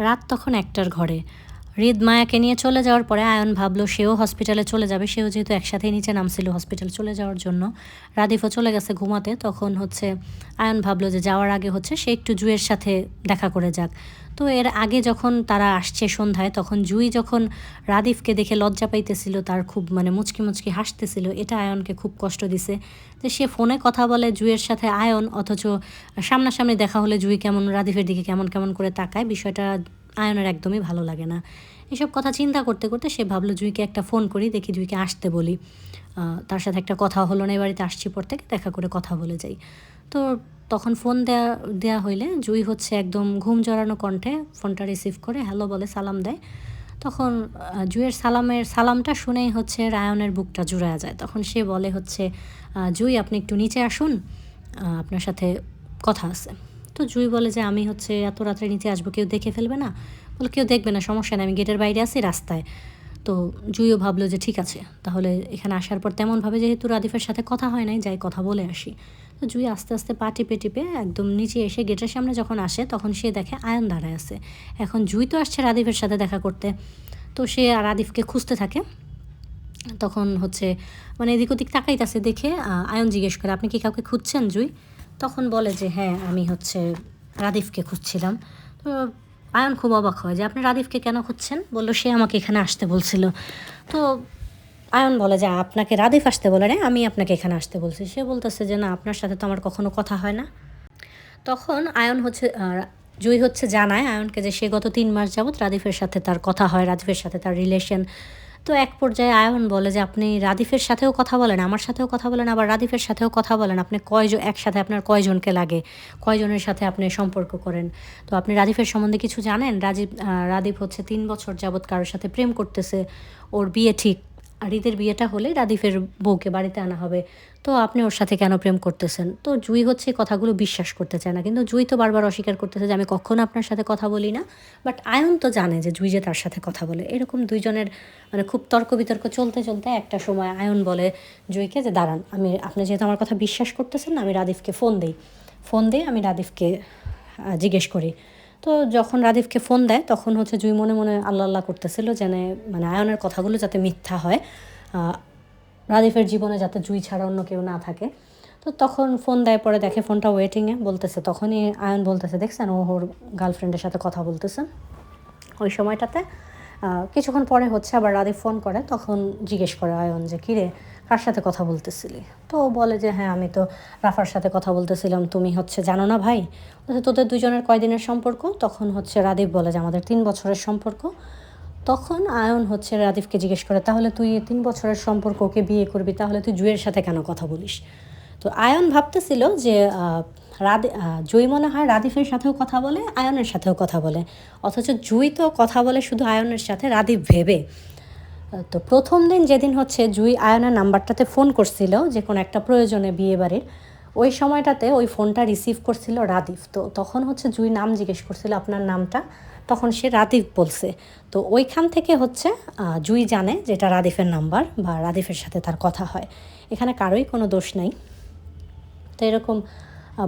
রাত তখন 1টার ঘরে। হৃদ মায়াকে নিয়ে চলে যাওয়ার পরে আয়ন ভাবলো সেও হসপিটালে চলে যাবে। সেও যেহেতু একসাথেই নিচে নামছিল হসপিটালে চলে যাওয়ার জন্য। রাদিফও চলে গেছে ঘুমাতে। তখন হচ্ছে আয়ন ভাবলো যে যাওয়ার আগে হচ্ছে সে একটু জুঁইয়ের সাথে দেখা করে যাক। তো এর আগে যখন তারা আসছে সন্ধ্যায়, তখন জুঁই যখন রাদিফকে দেখে লজ্জা পাইতেছিল, তার খুব মানে মুচকি মুচকি হাসতেছিল, এটা আয়নকে খুব কষ্ট দিছে। যে সে ফোনে কথা বলে জুঁইয়ের সাথে আয়ন, অথচ সামনাসামনি দেখা হলে জুঁই কেমন রাদিফের দিকে কেমন কেমন করে তাকায়, বিষয়টা আয়নের একদমই ভালো লাগে না। এসব কথা চিন্তা করতে করতে সে ভাবলো জুঁইকে একটা ফোন করি, দেখি জুঁইকে আসতে বলি। তার সাথে একটা কথা হলো না, এই বাড়িতে আসছি পর থেকে দেখা করে কথা বলে যাই। তো তখন ফোন দেয়া হইলে জুঁই হচ্ছে একদম ঘুম জড়ানো কণ্ঠে ফোনটা রিসিভ করে হ্যালো বলে সালাম দেয়। তখন জুঁইয়ের সালামটা শুনেই হচ্ছে রায়নের বুকটা জুড়ায়া যায়। তখন সে বলে হচ্ছে, জুঁই আপনি একটু নিচে আসুন, আপনার সাথে কথা আছে। তো জুঁই বলে যে আমি হচ্ছে এত রাত্রে নিচে আসবো, কেউ দেখে ফেলবে না? বলে কেউ দেখবে না, সমস্যা নেই, আমি গেটের বাইরে আছি রাস্তায়। তো জুঁইও ভাবলো যে ঠিক আছে, তাহলে এখানে আসার পর তেমনভাবে যেহেতু রাদিফের সাথে কথা হয় নাই, যাই কথা বলে আসি। তো জুঁই আস্তে আস্তে পা টিপে টিপে একদম নিচে এসে গেটের সামনে যখন আসে, তখন সে দেখে আয়ন দাঁড়ায় আছে। এখন জুঁই তো আসছে রাদিফের সাথে দেখা করতে, তো সে রাদিফকে খুঁজতে থাকে। তখন হচ্ছে মানে এদিক ওদিক তাকাইতেছে দেখে আয়ন জিজ্ঞেস করে, আপনি কি কাউকে খুঁজছেন জুঁই? তখন বলে যে হ্যাঁ, আমি হচ্ছে রাদিফকে খুঁজছিলাম। তো আয়ন খুব অবাক হয় যে আপনি রাদিফকে কেন খুঁজছেন? বললো সে আমাকে এখানে আসতে বলছিল। তো আয়ন বলে যে আপনাকে রাদিফ আসতে বলে না, আমি আপনাকে এখানে আসতে বলছি। সে বলতেছে যে না, আপনার সাথে তো আমার কখনো কথা হয় না। তখন আয়ন হচ্ছে জুঁই হচ্ছে জানায় আয়নকে যে সে গত 3 মাস যাবৎ রাদিফের সাথে তার কথা হয়, রাদিফের সাথে তার রিলেশন। তো এক পর্যায়ে আয়ন বলে যে আপনি রাদিফের সাথেও কথা বলেন, আমার সাথেও কথা বলেন, আবার রাদিফের সাথেও কথা বলেন, আপনি একসাথে আপনার কয়জনকে লাগে, কয়জনের সাথে আপনি সম্পর্ক করেন? তো আপনি রাদিফের সম্বন্ধে কিছু জানেন? রাদিফ হচ্ছে 3 বছর যাবৎ কারোর সাথে প্রেম করতেছে, ওর বিয়ে ঠিক, আর ঈদের বিয়েটা হলে রাদিফের বউকে বাড়িতে আনা হবে। তো আপনি ওর সাথে কেন প্রেম করতেছেন? তো জুঁই হচ্ছে এই কথাগুলো বিশ্বাস করতে চায় না, কিন্তু জুঁই তো বারবার অস্বীকার করতেছে যে আমি কখনো আপনার সাথে কথা বলি না। বাট আয়ন তো জানে যে জুঁই যে তার সাথে কথা বলে। এরকম দুইজনের মানে খুব তর্ক বিতর্ক চলতে চলতে একটা সময় আয়ন বলে জুঁইকে যে দাঁড়ান, আপনি যেহেতু আমার কথা বিশ্বাস করতেছেন না, আমি রাদিফকে ফোন দিয়ে আমি রাদিফকে জিজ্ঞেস করি। তো যখন রাদিফকে ফোন দেয়, তখন হচ্ছে জুঁই মনে মনে আল্লাহ আল্লাহ করতেছিল যেন মানে আয়নের কথাগুলো যাতে মিথ্যা হয়, রাদিফের জীবনে যাতে জুঁই ছাড়া অন্য কেউ না থাকে। তো তখন ফোন দেয়, পরে দেখে ফোনটা ওয়েটিংয়ে বলতেছে, তখনই আয়ন বলতেছে দেখছেন ও ওর গার্লফ্রেন্ডের সাথে কথা বলতেছে ওই সময়টাতে। কিছুক্ষণ পরে হচ্ছে আবার রাদিফ ফোন করে, তখন জিজ্ঞেস করে আয়ন যে কিরে, কার সাথে কথা বলতেছিলি? তো ও বলে যে হ্যাঁ, আমি তো রাফার সাথে কথা বলতেছিলাম, তুমি হচ্ছে জানো না ভাই? বলছে তোদের দুজনের কয়দিনের সম্পর্ক? তখন হচ্ছে রাদিফ বলে যে আমাদের 3 বছরের সম্পর্ক। তখন আয়ন হচ্ছে রাদিফকে জিজ্ঞেস করে, তাহলে তুই 3 বছরের সম্পর্ক ওকে বিয়ে করবি, তাহলে তুই জুঁইয়ের সাথে কেন কথা বলিস? তো আয়ন ভাবতেছিল যে জুঁই মনে হয় রাদিফের সাথেও কথা বলে, আয়নের সাথেও কথা বলে, অথচ জুঁই তো কথা বলে শুধু আয়নের সাথে, রাদিফ ভেবে। তো প্রথম দিন যেদিন হচ্ছে জুঁই আয়নের নাম্বারটাতে ফোন করছিল যে কোনো একটা প্রয়োজনে বিয়ে বাড়ির, ওই সময়টাতে ওই ফোনটা রিসিভ করছিল রাদিফ। তো তখন হচ্ছে জুঁই নাম জিজ্ঞেস করছিল আপনার নামটা, তখন সে রাদিফ বলছে। তো ওইখান থেকে হচ্ছে জুঁই জানে যে এটা রাদিফের নাম্বার বা রাদিফের সাথে তার কথা হয়। এখানে কারোই কোনো দোষ নাই। তো এরকম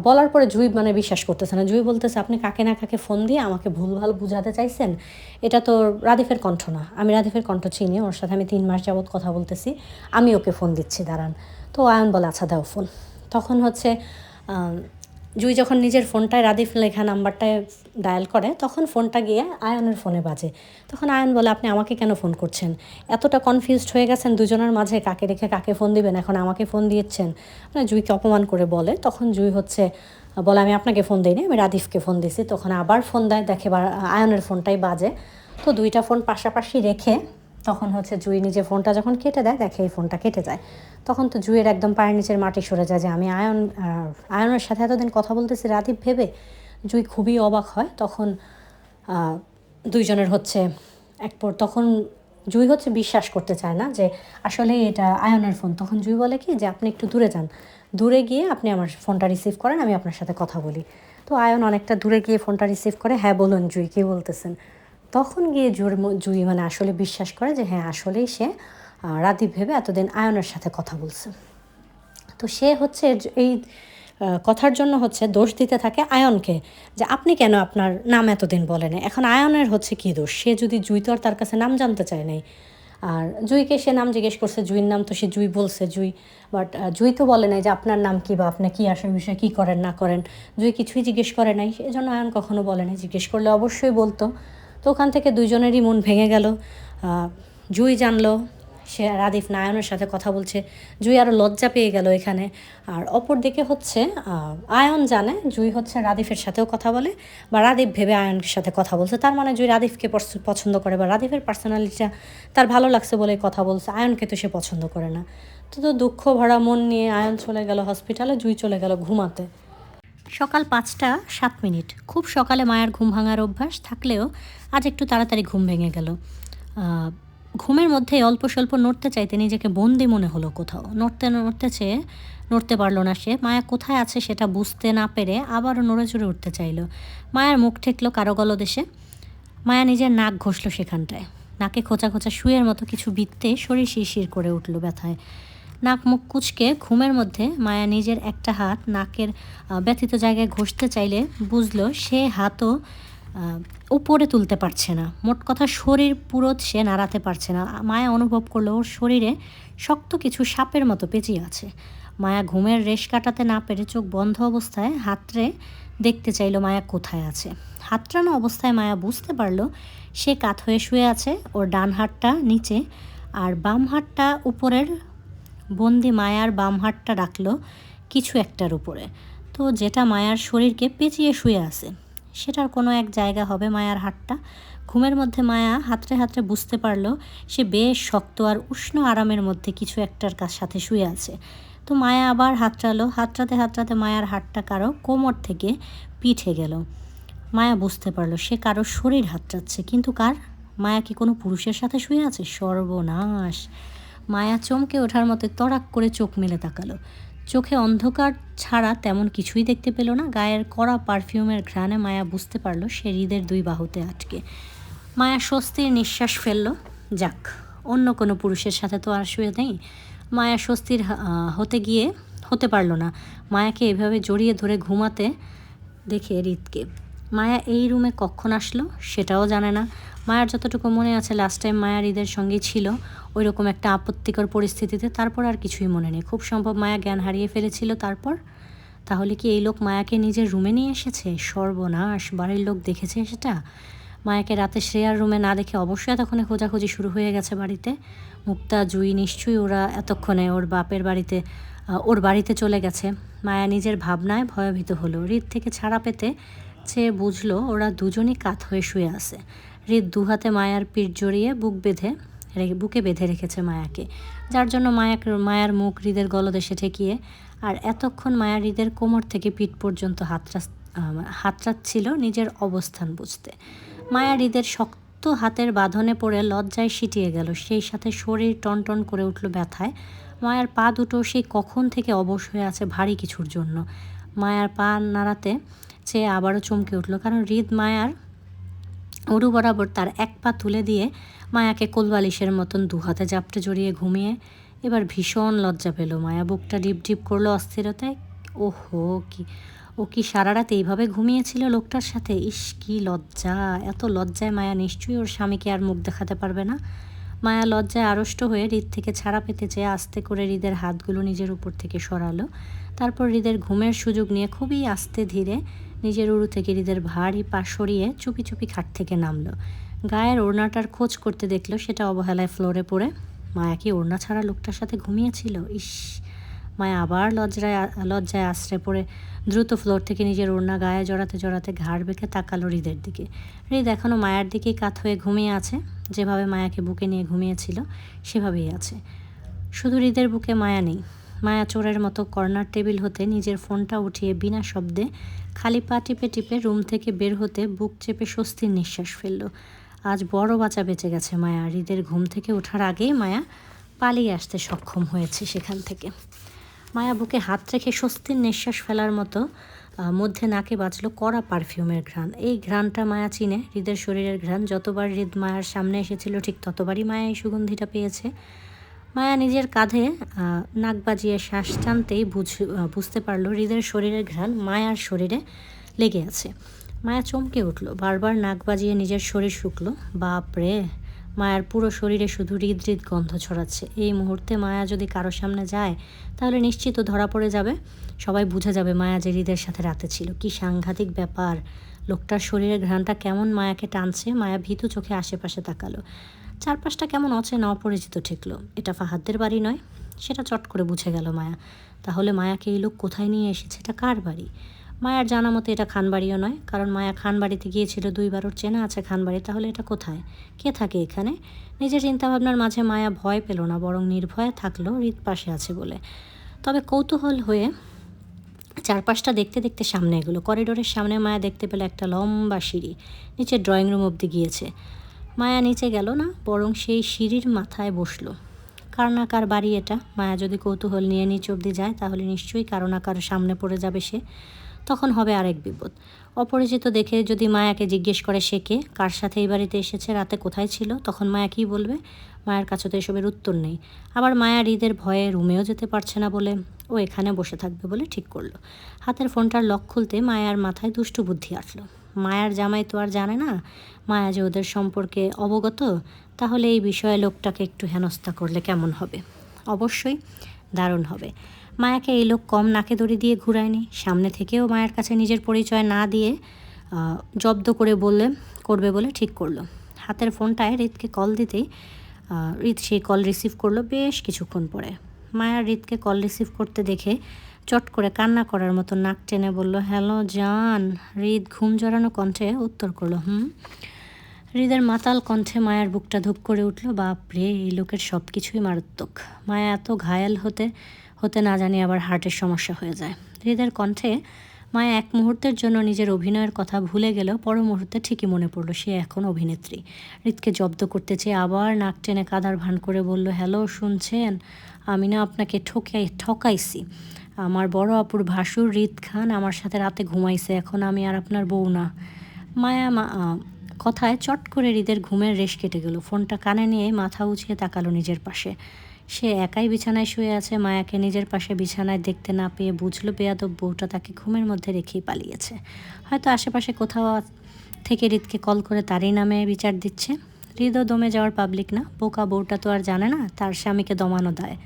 বলার পরে জুঁই মানে বিশ্বাস করতেছে না। জুঁই বলতেছে আপনি কাকে না কাকে ফোন দিয়ে আমাকে ভুলভাল বুঝাতে চাইছেন, এটা তো রাদিফের কণ্ঠ না, আমি রাদিফের কণ্ঠ চিনি, ওর সাথে আমি 3 মাস যাবৎ কথা বলতেছি, আমি ওকে ফোন দিচ্ছি, দাঁড়ান। তো আয়ন বলে আচ্ছা দাও ফোন। তখন হচ্ছে জুঁই যখন নিজের ফোনটায় রাদিফ লেখা নাম্বারটায় ডায়াল করে, তখন ফোনটা গিয়ে আয়নের ফোনে বাজে। তখন আয়ন বলে আপনি আমাকে কেন ফোন করছেন? এতটা কনফিউজড হয়ে গেছেন দুজনের মাঝে, কাকে রেখে কাকে ফোন দিবেন, এখন আমাকে ফোন দিয়েছেন, মানে জুঁইকে অপমান করে বলে। তখন জুঁই হচ্ছে বলে আমি আপনাকে ফোন দিইনি, আমি রাদিফকে ফোন দিছি। তখন আবার ফোন দেয়, দেখে আয়নের ফোনটাই বাজে। তো দুইটা ফোন পাশাপাশি রেখে তখন হচ্ছে জুঁই নিজে ফোনটা যখন কেটে দেয়, দেখে এই ফোনটা কেটে যায়। তখন তো জুঁইয়ের একদম পায়ের নিচের মাটি সরে যায় যে আমি আয়নের সাথে এতদিন কথা বলতেছি রাদিফ ভেবে। জুঁই খুবই অবাক হয়। তখন দুইজনের হচ্ছে তখন জুঁই হচ্ছে বিশ্বাস করতে চায় না যে আসলে এটা আয়নের ফোন। তখন জুঁই বলে কি যে আপনি একটু দূরে যান, দূরে গিয়ে আপনি আমার ফোনটা রিসিভ করেন, আমি আপনার সাথে কথা বলি। তো আয়ন অনেকটা দূরে গিয়ে ফোনটা রিসিভ করে, হ্যাঁ বলুন জুঁই, কী বলতেছেন? তখন গিয়ে জুঁই মানে আসলে বিশ্বাস করে যে হ্যাঁ, আসলেই সে রাদীপ ভেবে এতদিন আয়নের সাথে কথা বলছে। তো সে হচ্ছে এই কথার জন্য হচ্ছে দোষ দিতে থাকে আয়নকে, যে আপনি কেন আপনার নাম এতদিন বলেন। এখন আয়নের হচ্ছে কী দোষ, সে যদি জুই তো আর তার কাছে নাম জানতে চায় নাই, আর জুইকে সে নাম জিজ্ঞেস করছে, জুইয়ের নাম তো সে জুই বলছে জুই, বাট জুই তো বলে নাই যে আপনার নাম কী বা আপনি কী আসার বিষয়ে কী করেন না করেন, জুই কিছুই জিজ্ঞেস করে নাই, এই জন্য আয়ন কখনো বলে নাই। জিজ্ঞেস করলে অবশ্যই বলতো। তো ওখান থেকে দুইজনেরই মন ভেঙে গেল। জুই জানলো সে রাদিফ নায়নের সাথে কথা বলছে, জুই আরও লজ্জা পেয়ে গেল এখানে। আর অপর দিকে হচ্ছে আয়ন জানে জুই হচ্ছে রাদিফের সাথেও কথা বলে, বা রাদিফ ভেবে আয়নের সাথে কথা বলছে, তার মানে জুই রাদিফকে পছন্দ করে, বা রাদিফের পার্সোনালিটিটা তার ভালো লাগছে বলে কথা বলছে, আয়নকে তো সে পছন্দ করে না। তো দুঃখ ভরা মন নিয়ে আয়ন চলে গেল হসপিটালে, জুই চলে গেল ঘুমাতে। সকাল 5:07, খুব সকালে মায়ের ঘুম ভাঙার অভ্যাস থাকলেও আজ একটু তাড়াতাড়ি ঘুম ভেঙে গেল। ঘুমের মধ্যে অল্প স্বল্প নড়তে চাইতে নিজেকে বন্দি মনে হলো কোথাও, নড়তে চেয়ে নড়তে পারলো না সে। মায়া কোথায় আছে সেটা বুঝতে না পেরে আবারও নড়ে চড়ে উঠতে চাইল। মায়ার মুখ ঠেকলো কারো গলদেশে, মায়া নিজের নাক ঘষল সেখানটায়, নাকে খোঁচা খোঁচা শুয়ের মতো কিছু বিত্তে শরীর শিরশির করে উঠল ব্যথায়। নাক মুখ কুচকে ঘুমের মধ্যে মায়া নিজের একটা হাত নাকের ব্যথিত জায়গায় ঘষতে চাইলে বুঝলো সে হাতও উপরে তুলতে পারছে না, মোট কথা শরীর পুরো সে নাড়াতে পারছে না। মায়া অনুভব করলো ওর শরীরে শক্ত কিছু সাপের মতো পেঁচিয়ে আছে। মায়া ঘুমের রেশ কাটাতে না পেরে চোখ বন্ধ অবস্থায় হাতড়ে দেখতে চাইলো মায়া কোথায় আছে। হাতড়ানো অবস্থায় মায়া বুঝতে পারলো সে কাত হয়ে শুয়ে আছে, ওর ডান হাতটা নিচে আর বাম হাতটা উপরের। বন্দি মায়ার বাম হাতটা রাখলো কিছু একটার উপরে, তো যেটা মায়ার শরীরকে পেঁচিয়ে শুয়ে আছে সেটার কোনো এক জায়গা হবে মায়ার হাতটা। ঘুমের মধ্যে মায়া হাতড়ে হাতড়ে বুঝতে পারলো সে বেশ শক্ত আর উষ্ণ আরামের মধ্যে কিছু একটার সাথে শুয়ে আছে। তো মায়া আবার হাতড়ালো, হাতড়াতে মায়ার হাতটা কারো কোমর থেকে পিঠে গেল। মায়া বুঝতে পারলো সে কারো শরীর হাতড়াচ্ছে, কিন্তু কার? মায়া কি কোনো পুরুষের সাথে শুয়ে আছে? সর্বনাশ! মায়া চমকে ওঠার মতো তড়াক করে চোখ মেলে তাকালো। চোখে অন্ধকার ছাড়া তেমন কিছুই দেখতে পেল না। গায়ের কড়া পারফিউমের ঘ্রাণে মায়া বুঝতে পারলো সে হৃদের দুই বাহুতে আটকে। মায়া স্বস্তির নিঃশ্বাস ফেলল, যাক, অন্য কোনো পুরুষের সাথে তো আর শুয়ে নেই। মায়া স্বস্তির হতে পারল না মায়াকে এভাবে জড়িয়ে ধরে ঘুমাতে দেখে হৃদকে। মায়া এই রুমে কখন আসলো সেটাও জানে না। মায়ার যতটুকু মনে আছে লাস্ট টাইম মায়া হৃদের সঙ্গেই ছিল ওই রকম একটা আপত্তিকর পরিস্থিতিতে, তারপর আর কিছুই মনে নেই। খুব সম্ভব মায়া জ্ঞান হারিয়ে ফেলেছিল তারপর। তাহলে কি এই লোক মায়াকে নিজের রুমে নিয়ে এসেছে? সর্বনাশ! বাড়ির লোক দেখেছে সেটা? মায়াকে রাতে শ্রেয়ার রুমে না দেখে অবশ্যই এতক্ষণে খোঁজাখুঁজি শুরু হয়ে গেছে বাড়িতে। মুক্তা, জুই নিশ্চয়ই ওরা এতক্ষণে ওর বাড়িতে চলে গেছে। মায়া নিজের ভাবনায় ভয়ভীত হলো। হৃদ থেকে ছাড়া পেতে চেয়ে বুঝলো ওরা দুজনই কাত হয়ে শুয়ে আছে। হৃদ দুহাতে মায়ার পিঠ জড়িয়ে বুকে বেঁধে রেখেছে মায়াকে, যার জন্য মায়ার মুখ হৃদের গলদেশে ঠেকিয়ে আর এতক্ষণ মায়া হৃদের কোমর থেকে পিঠ পর্যন্ত হাতড়াচ্ছিল নিজের অবস্থান বুঝতে। মায়া হৃদের শক্ত হাতের বাঁধনে পড়ে লজ্জায় সিটিয়ে গেল, সেই সাথে শরীর টনটন করে উঠল ব্যথায়। মায়ার পা দুটো সেই কখন থেকে অবশ হয়ে আছে ভারী কিছুর জন্য। মায়ার পা নাড়াতে চেয়ে আবারও চমকে উঠল, কারণ হৃদ মায়ার উরু বরাবর তার এক পা তুলে দিয়ে মায়াকে কোলবালিশের মতন দুহাতে জাপটে জড়িয়ে ঘুমিয়ে এবার ভীষণ লজ্জা পেল। মায়া বুকটা ডিপ ডিপ করলো অস্থিরতায়। ও কি সারা রাত এইভাবে ঘুমিয়েছিল লোকটার সাথে? ইস, কি লজ্জা! এত লজ্জায় মায়া নিশ্চয়ই ওর স্বামীকে আর মুখ দেখাতে পারবে না। মায়া লজ্জায় আড়ষ্ট হয়ে হৃদ থেকে ছাড়া পেতে চেয়ে আস্তে করে হৃদের হাতগুলো নিজের উপর থেকে সরালো। তারপর হৃদের ঘুমের সুযোগ নিয়ে খুবই আস্তে ধীরে নিজের উরু থেকে হৃদের ভারী পা সরিয়ে চুপি চুপি খাট থেকে নামলো। গায়ের ওড়নাটার খোঁজ করতে দেখলো সেটা অবহেলায় ফ্লোরে পড়ে। মায়া কি ওড়না ছাড়া লোকটার সাথে ঘুমিয়েছিল? ইস! মায়া আবার লজ্জায় আশ্রে পড়ে দ্রুত ফ্লোর থেকে নিজের ওড়না গায়ে জড়াতে ঘাড় বেঁকে তাকালো হৃদের দিকে। হৃদ এখনও মায়ার দিকেই কাত হয়ে ঘুমিয়ে আছে, যেভাবে মায়াকে বুকে নিয়ে ঘুমিয়েছিল সেভাবেই আছে। শুধু হৃদের বুকে মায়া নেই। মায়া চোরের মতো কর্নার টেবিল হতে নিজের ফোনটা উঠিয়ে বিনা শব্দে খালি পা টিপে টিপে রুম থেকে বের হতে বুক চেপে স্বস্তির নিঃশ্বাস ফেলল। আজ বড় বাঁচা বেঁচে গেছে মায়া। হৃদের ঘুম থেকে ওঠার আগেই মায়া পালিয়ে আসতে সক্ষম হয়েছে সেখান থেকে। মায়া বুকে হাত রেখে স্বস্তির নিঃশ্বাস ফেলার মতো মধ্যে নাকে বাজলো কড়া পারফিউমের ঘ্রাণ। এই ঘ্রাণটা মায়া চিনে, হৃদের শরীরের ঘ্রাণ। যতবার হৃদ মায়ার সামনে এসেছিল ঠিক ততবারই মায়া এই সুগন্ধিটা পেয়েছে। মায়া নিজের কাঁধে নাক বাজিয়ে শ্বাস টানতেই বুঝতে পারলো হৃদের শরীরের ঘ্রাণ মায়ার শরীরে লেগে আছে। মায়া চমকে উঠল, বারবার নাক বাজিয়ে নিজের শরীর শুকলো। বাপরে, মায়ার পুরো শরীরে শুধু হৃদ গন্ধ ছড়াচ্ছে। এই মুহূর্তে মায়া যদি কারো সামনে যায় তাহলে নিশ্চিত ধরা পড়ে যাবে। সবাই বুঝে যাবে মায়া যে হৃদের সাথে রাতে ছিল। কি সাংঘাতিক ব্যাপার! লোকটার শরীরের ঘ্রাণটা কেমন মায়াকে টানছে। মায়া ভীতু চোখে আশেপাশে তাকালো। চারপাশটা কেমন অচেনা অপরিচিত ঠেকলো। এটা ফাহাদদের বাড়ি নয়, সেটা চট করে বুঝে গেল মায়া। তাহলে মায়াকে এই লোক কোথায় নিয়ে এসেছে? এটা কার বাড়ি? মায়ার জানা মতে এটা খানবাড়িও নয়, কারণ মায়া খানবাড়িতে গিয়েছিল 2বার। ওর চেনা আছে খানবাড়ি। তাহলে এটা কোথায়? কে থাকে এখানে? নিজের চিন্তাভাবনার মাঝে মায়া ভয় পেল না, বরং নির্ভয়ে থাকলো হৃদ পাশে আছে বলে। তবে কৌতূহল হয়ে চারপাশটা দেখতে দেখতে সামনে এগুলো। করিডোরের সামনে মায়া দেখতে পেল একটা লম্বা সিঁড়ি নিচে ড্রয়িং রুম অবধি গিয়েছে। মায়া নিচে গেল না, বরং সেই সিঁড়ির মাথায় বসলো। কার না কার বাড়ি এটা? মায়া যদি কৌতূহল নিয়ে নিচে অবধি যায় তাহলে নিশ্চয়ই কারো না কারো সামনে পড়ে যাবে সে। তখন হবে আরেক বিপদ। অপরিচিত দেখে যদি মায়াকে জিজ্ঞেস করে সে কে, কার সাথে এই বাড়িতে এসেছে, রাতে কোথায় ছিল, তখন মায়া কী বলবে? মায়ের কাছে তো এসবের উত্তর নেই। আবার মায়া হৃদের ভয়ে রুমেও যেতে পারছে না বলে ও এখানে বসে থাকবে বলে ঠিক করলো। হাতের ফোনটার লক খুলতে মায়ার মাথায় দুষ্টু বুদ্ধি আসলো। মায়ার জামাই তো আর জানে না মায়া যে ওদের সম্পর্কে অবগত, তাহলে এই বিষয়ে লোকটাকে একটু হেনস্থা করলে কেমন হবে? অবশ্যই দারুণ হবে। মায়াকে এই লোক কম নাকে দড়ি দিয়ে ঘুরায়নি। সামনে থেকেও মায়ের কাছে নিজের পরিচয় না দিয়ে জব্দ করবে বলে ঠিক করলো। হাতের ফোনটায় হৃদকে কল দিতেই হৃদ সেই কল রিসিভ করলো বেশ কিছুক্ষণ পরে। মায়া হৃদকে কল রিসিভ করতে দেখে চট করে কান্না করার মতো নাক টেনে বলল, হ্যালো জান। হৃদ ঘুম জড়ানো কণ্ঠে উত্তর করলো, হৃদের মাতাল কণ্ঠে মায়ার বুকটা ধুপ করে উঠল। বাপরে, এই লোকের সব কিছুই মারাত্মক। মায়া এত ঘায়াল হতে হতে না জানি আবার হার্টের সমস্যা হয়ে যায়। হৃদের কণ্ঠে মায়া এক মুহূর্তের জন্য নিজের অভিনয়ের কথা ভুলে গেলেও পর মুহূর্তে ঠিকই মনে পড়ল সে এখন অভিনেত্রী। হৃদকে জব্দ করতে চেয়ে আবার নাক টেনে কাদার ভান করে বলল, হ্যালো শুনছেন? আমি না আপনাকে ঠকাইছি। আমার বড় আপুর ভাসুর হৃদ খান আমার সাথে রাতে ঘুমাইছে। এখন আমি আর আপনার বউ না। মায়া কথায় চট করে হৃদের ঘুমের রেশ কেটে গেল। ফোনটা কানে নিয়ে মাথা উঁচিয়ে তাকালো নিজের পাশে। সে একাই বিছানায় শুয়ে আছে। মায়াকে নিজের পাশে বিছানায় দেখতে না পেয়ে বুঝলো বেয়াদব বউটা তাকে ঘুমের মধ্যে রেখেই পালিয়েছে। হয়তো আশেপাশে কোথাও থেকে হৃদকে কল করে তারই নামে বিচার দিচ্ছে। হৃদও দমে যাওয়ার পাবলিক না। বোকা বউটা তো আর জানে না তার স্বামীকে দমানো দেয়।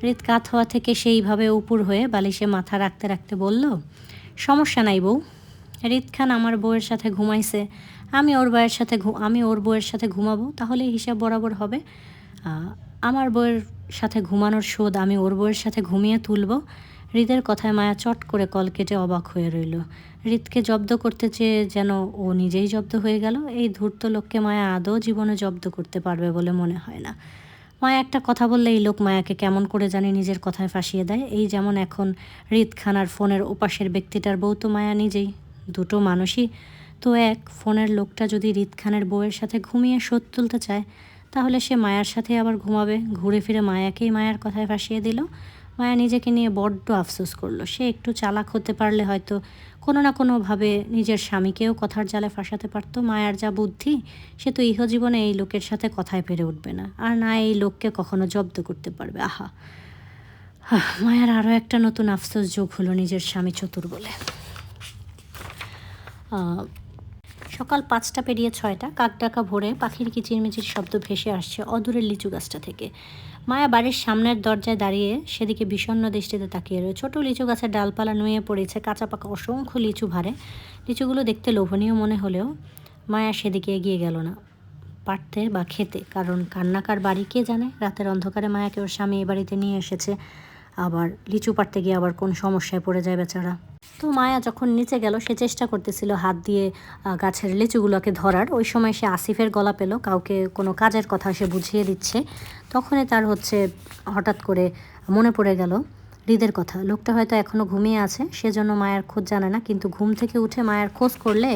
হৃদ কাত হওয়া থেকে সেইভাবে উপুর হয়ে বালিশে মাথা রাখতে রাখতে বলল, সমস্যা নাই বউ। হৃদ খান আমার বউয়ের সাথে ঘুমাইছে, আমি ওর বউয়ের সাথে ঘুমাবো, তাহলে হিসাব বরাবর হবে। আমার বউয়ের সাথে ঘুমানোর শোধ আমি ওর বউয়ের সাথে ঘুমিয়ে তুলব। হৃদের কথায় মায়া চট করে কল কেটে অবাক হয়ে রইল। হৃদকে জব্দ করতে চেয়ে যেন ও নিজেই জব্দ হয়ে গেল। এই ধূর্ত লোককে মায়া আদৌ জীবনে জব্দ করতে পারবে বলে মনে হয় না। মায়া একটা কথা বললে এই লোক মায়াকে কেমন করে জানি নিজের কথায় ফাঁসিয়ে দেয়। এই যেমন এখন হৃদ খানার ফোনের ওপাশের ব্যক্তিটার বউ তো মায়া নিজেই। দুটো মানুষই তো এক। ফোনের লোকটা যদি হৃদ খানের বউয়ের সাথে ঘুমিয়ে শোধ তুলতে চায় তাহলে সে মায়ার সাথে আবার ঘুমাবে। ঘুরে ফিরে মায়াকেই মায়ার কথায় ফাঁসিয়ে দিল। মায়া নিজেকে নিয়ে বড্ড আফসোস করলো। সে একটু চালাক হতে পারলে হয়তো কোনো না কোনোভাবে নিজের স্বামীকেও কথার জালে ফাঁসাতে পারতো। মায়ার যা বুদ্ধি, সে তো ইহজীবনে এই লোকের সাথে কথায় পেরে উঠবে না, আর না এই লোককে কখনো জব্দ করতে পারবে। আহা, মায়ার আরও একটা নতুন আফসোস যোগ হলো নিজের স্বামী চতুর বলে। সকাল 5টা পেরিয়ে 6টা, কাকডাকা ভোরে পাখির কিচিরমিচির শব্দ ভেসে আসছে অদূরের লিচু গাছটা থেকে। মায়া বাড়ির সামনের দরজায় দাঁড়িয়ে সেদিকে বিষণ্ণ দৃষ্টিতে তাকিয়ে রয়েছে। ছোটো লিচু গাছের ডালপালা নুয়ে পড়েছে কাঁচা পাকা অসংখ্য লিচু ভারে। লিচুগুলো দেখতে লোভনীয় মনে হলেও মায়া সেদিকে এগিয়ে গেল না পাড়তে বা খেতে, কারণ কান্নাকার বাড়ি কে জানে। রাতের অন্ধকারে মায়াকে ওর স্বামী এ বাড়িতে নিয়ে এসেছে, আবার লিচু পাড়তে গিয়ে আবার কোন সমস্যায় পড়ে যায় বেচারা। তো মায়া যখন নিচে গেল সে চেষ্টা করতেছিল হাত দিয়ে গাছের লিচুগুলোকে ধরার। ওই সময় সে আসিফের গলা পেল, কাউকে কোনো কাজের কথা সে বুঝিয়ে দিচ্ছে। তখনই তার হঠাৎ করে মনে পড়ে গেল হৃদের কথা। লোকটা হয়তো এখনও ঘুমিয়ে আছে, সেজন্য মায়ার খোঁজ জানে না, কিন্তু ঘুম থেকে উঠে মায়ার খোঁজ করলে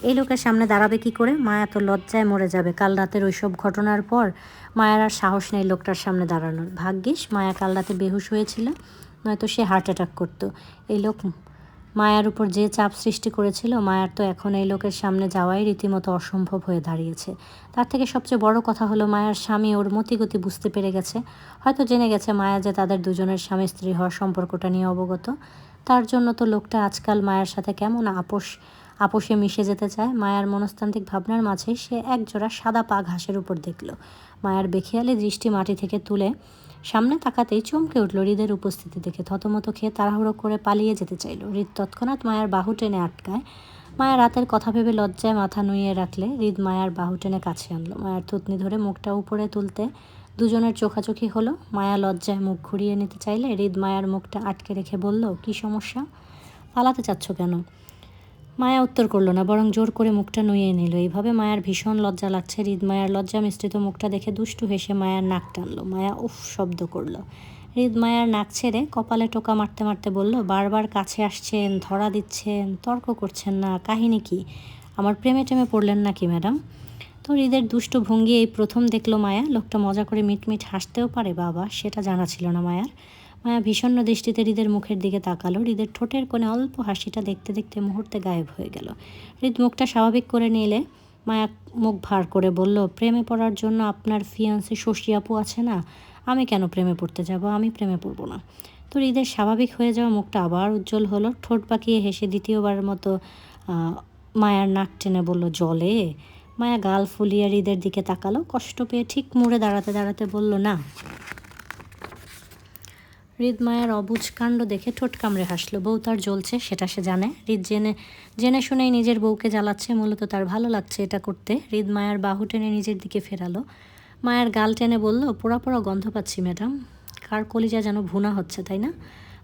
এই লোকের সামনে দাঁড়াবে কি করে? মায়া তো লজ্জায় মরে যাবে। কাল রাতের ওইসব ঘটনার পর মায়ার আর সাহস নেই লোকটার সামনে দাঁড়ানোর। ভাগ্যিস মায়া কাল রাতে বেহুশ হয়েছিল, নয়তো সে হার্ট অ্যাটাক করতো। এই লোক মায়ার উপর যে চাপ সৃষ্টি করেছিল, মায়ার তো এখন এই লোকের সামনে যাওয়াই রীতিমতো অসম্ভব হয়ে দাঁড়িয়েছে। তার থেকে সবচেয়ে বড় কথা হলো মায়ার স্বামী ওর মতিগতি বুঝতে পেরে গেছে, হয়তো জেনে গেছে মায়া যে তাদের দুজনের স্বামী স্ত্রী হওয়ার সম্পর্কটা নিয়ে অবগত। তার জন্য তো লোকটা আজকাল মায়ার সাথে কেমন আপোষে মিশে যেতে চায়। মায়ার মনস্তান্ত্রিক ভাবনার মাঝে সে একজোড়া সাদা পা ঘাসের উপর দেখল। মায়ার বেখেয়ালি দৃষ্টি মাটি থেকে তুলে সামনে তাকাতেই চমকে উঠল হৃদের উপস্থিতি দেখে। থতমত খেয়ে তাড়াহুড়ো করে পালিয়ে যেতে চাইল। হৃদ তৎক্ষণাৎ মায়ার বাহু টেনে আটকায়। মায়া রাতের কথা ভেবে লজ্জায় মাথা নুইয়ে রাখলে হৃদ মায়ার বাহু টেনে কাছে আনলো। মায়ার থুতনি ধরে মুখটা উপরে তুলতে দুজনের চোখাচোখি হলো। মায়া লজ্জায় মুখ ঘুরিয়ে নিতে চাইলে হৃদ মায়ার মুখটা আটকে রেখে বলল, কী সমস্যা? পালাতে চাচ্ছ কেন? মায়া উত্তর করলো না, বরং জোর করে মুখটা নুইয়ে নিল। এইভাবে মায়ার ভীষণ লজ্জা লাগছে। হৃদ মায়ার লজ্জা মিশ্রিত মুখটা দেখে দুষ্টু হেসে মায়ার নাক টানলো। মায়া উফ শব্দ করলো। হৃদ মায়ার নাক ছেড়ে কপালে টোকা মারতে মারতে বলল, বারবার কাছে আসছেন, ধরা দিচ্ছেন, তর্ক করছেন না, কাহিনী কি? আমার প্রেমে টেমে পড়লেন নাকি ম্যাডাম? তো হৃদের দুষ্ট ভঙ্গি এই প্রথম দেখলো মায়া। লোকটা মজা করে মিটমিট হাসতেও পারে বাবা, সেটা জানা ছিল না মায়ার। মায়া ভীষণ দৃষ্টিতে হৃদের মুখের দিকে তাকালো। হৃদের ঠোঁটের কোণে অল্প হাসিটা দেখতে দেখতে মুহূর্তে গায়েব হয়ে গেল। হৃদ মুখটা স্বাভাবিক করে নিলে মায়া মুখ ভার করে বলল, প্রেমে পড়ার জন্য আপনার ফিয়ান্সি শশী আপু আছে না? আমি কেন প্রেমে পড়তে যাব? আমি প্রেমে পড়ব না। তো হৃদের স্বাভাবিক হয়ে যাওয়া মুখটা আবার উজ্জ্বল হলো। ঠোঁট পাকিয়ে হেসে দ্বিতীয়বারের মতো মায়ার নাক টেনে বলল, জলে? মায়া গাল ফুলিয়ে হৃদের দিকে তাকালো। কষ্ট পেয়ে ঠিক মুড়ে দাঁড়াতে দাঁড়াতে বলল, না। হৃদ মায়ের অবুঝ কাণ্ড দেখে ঠোঁট কামড়ে হাসলো। বউ তার জ্বলছে সেটা সে জানে। হৃদ জেনে শুনেই নিজের বউকে জ্বালাচ্ছে, মূলত তার ভালো লাগছে এটা করতে। হৃদ মায়ের বাহু টেনে নিজের দিকে ফেরালো। মায়ের গাল টেনে বলল, পোড়া পোড়া গন্ধ পাচ্ছি ম্যাডাম, কার কলিজা যেন ভুনা হচ্ছে, তাই না?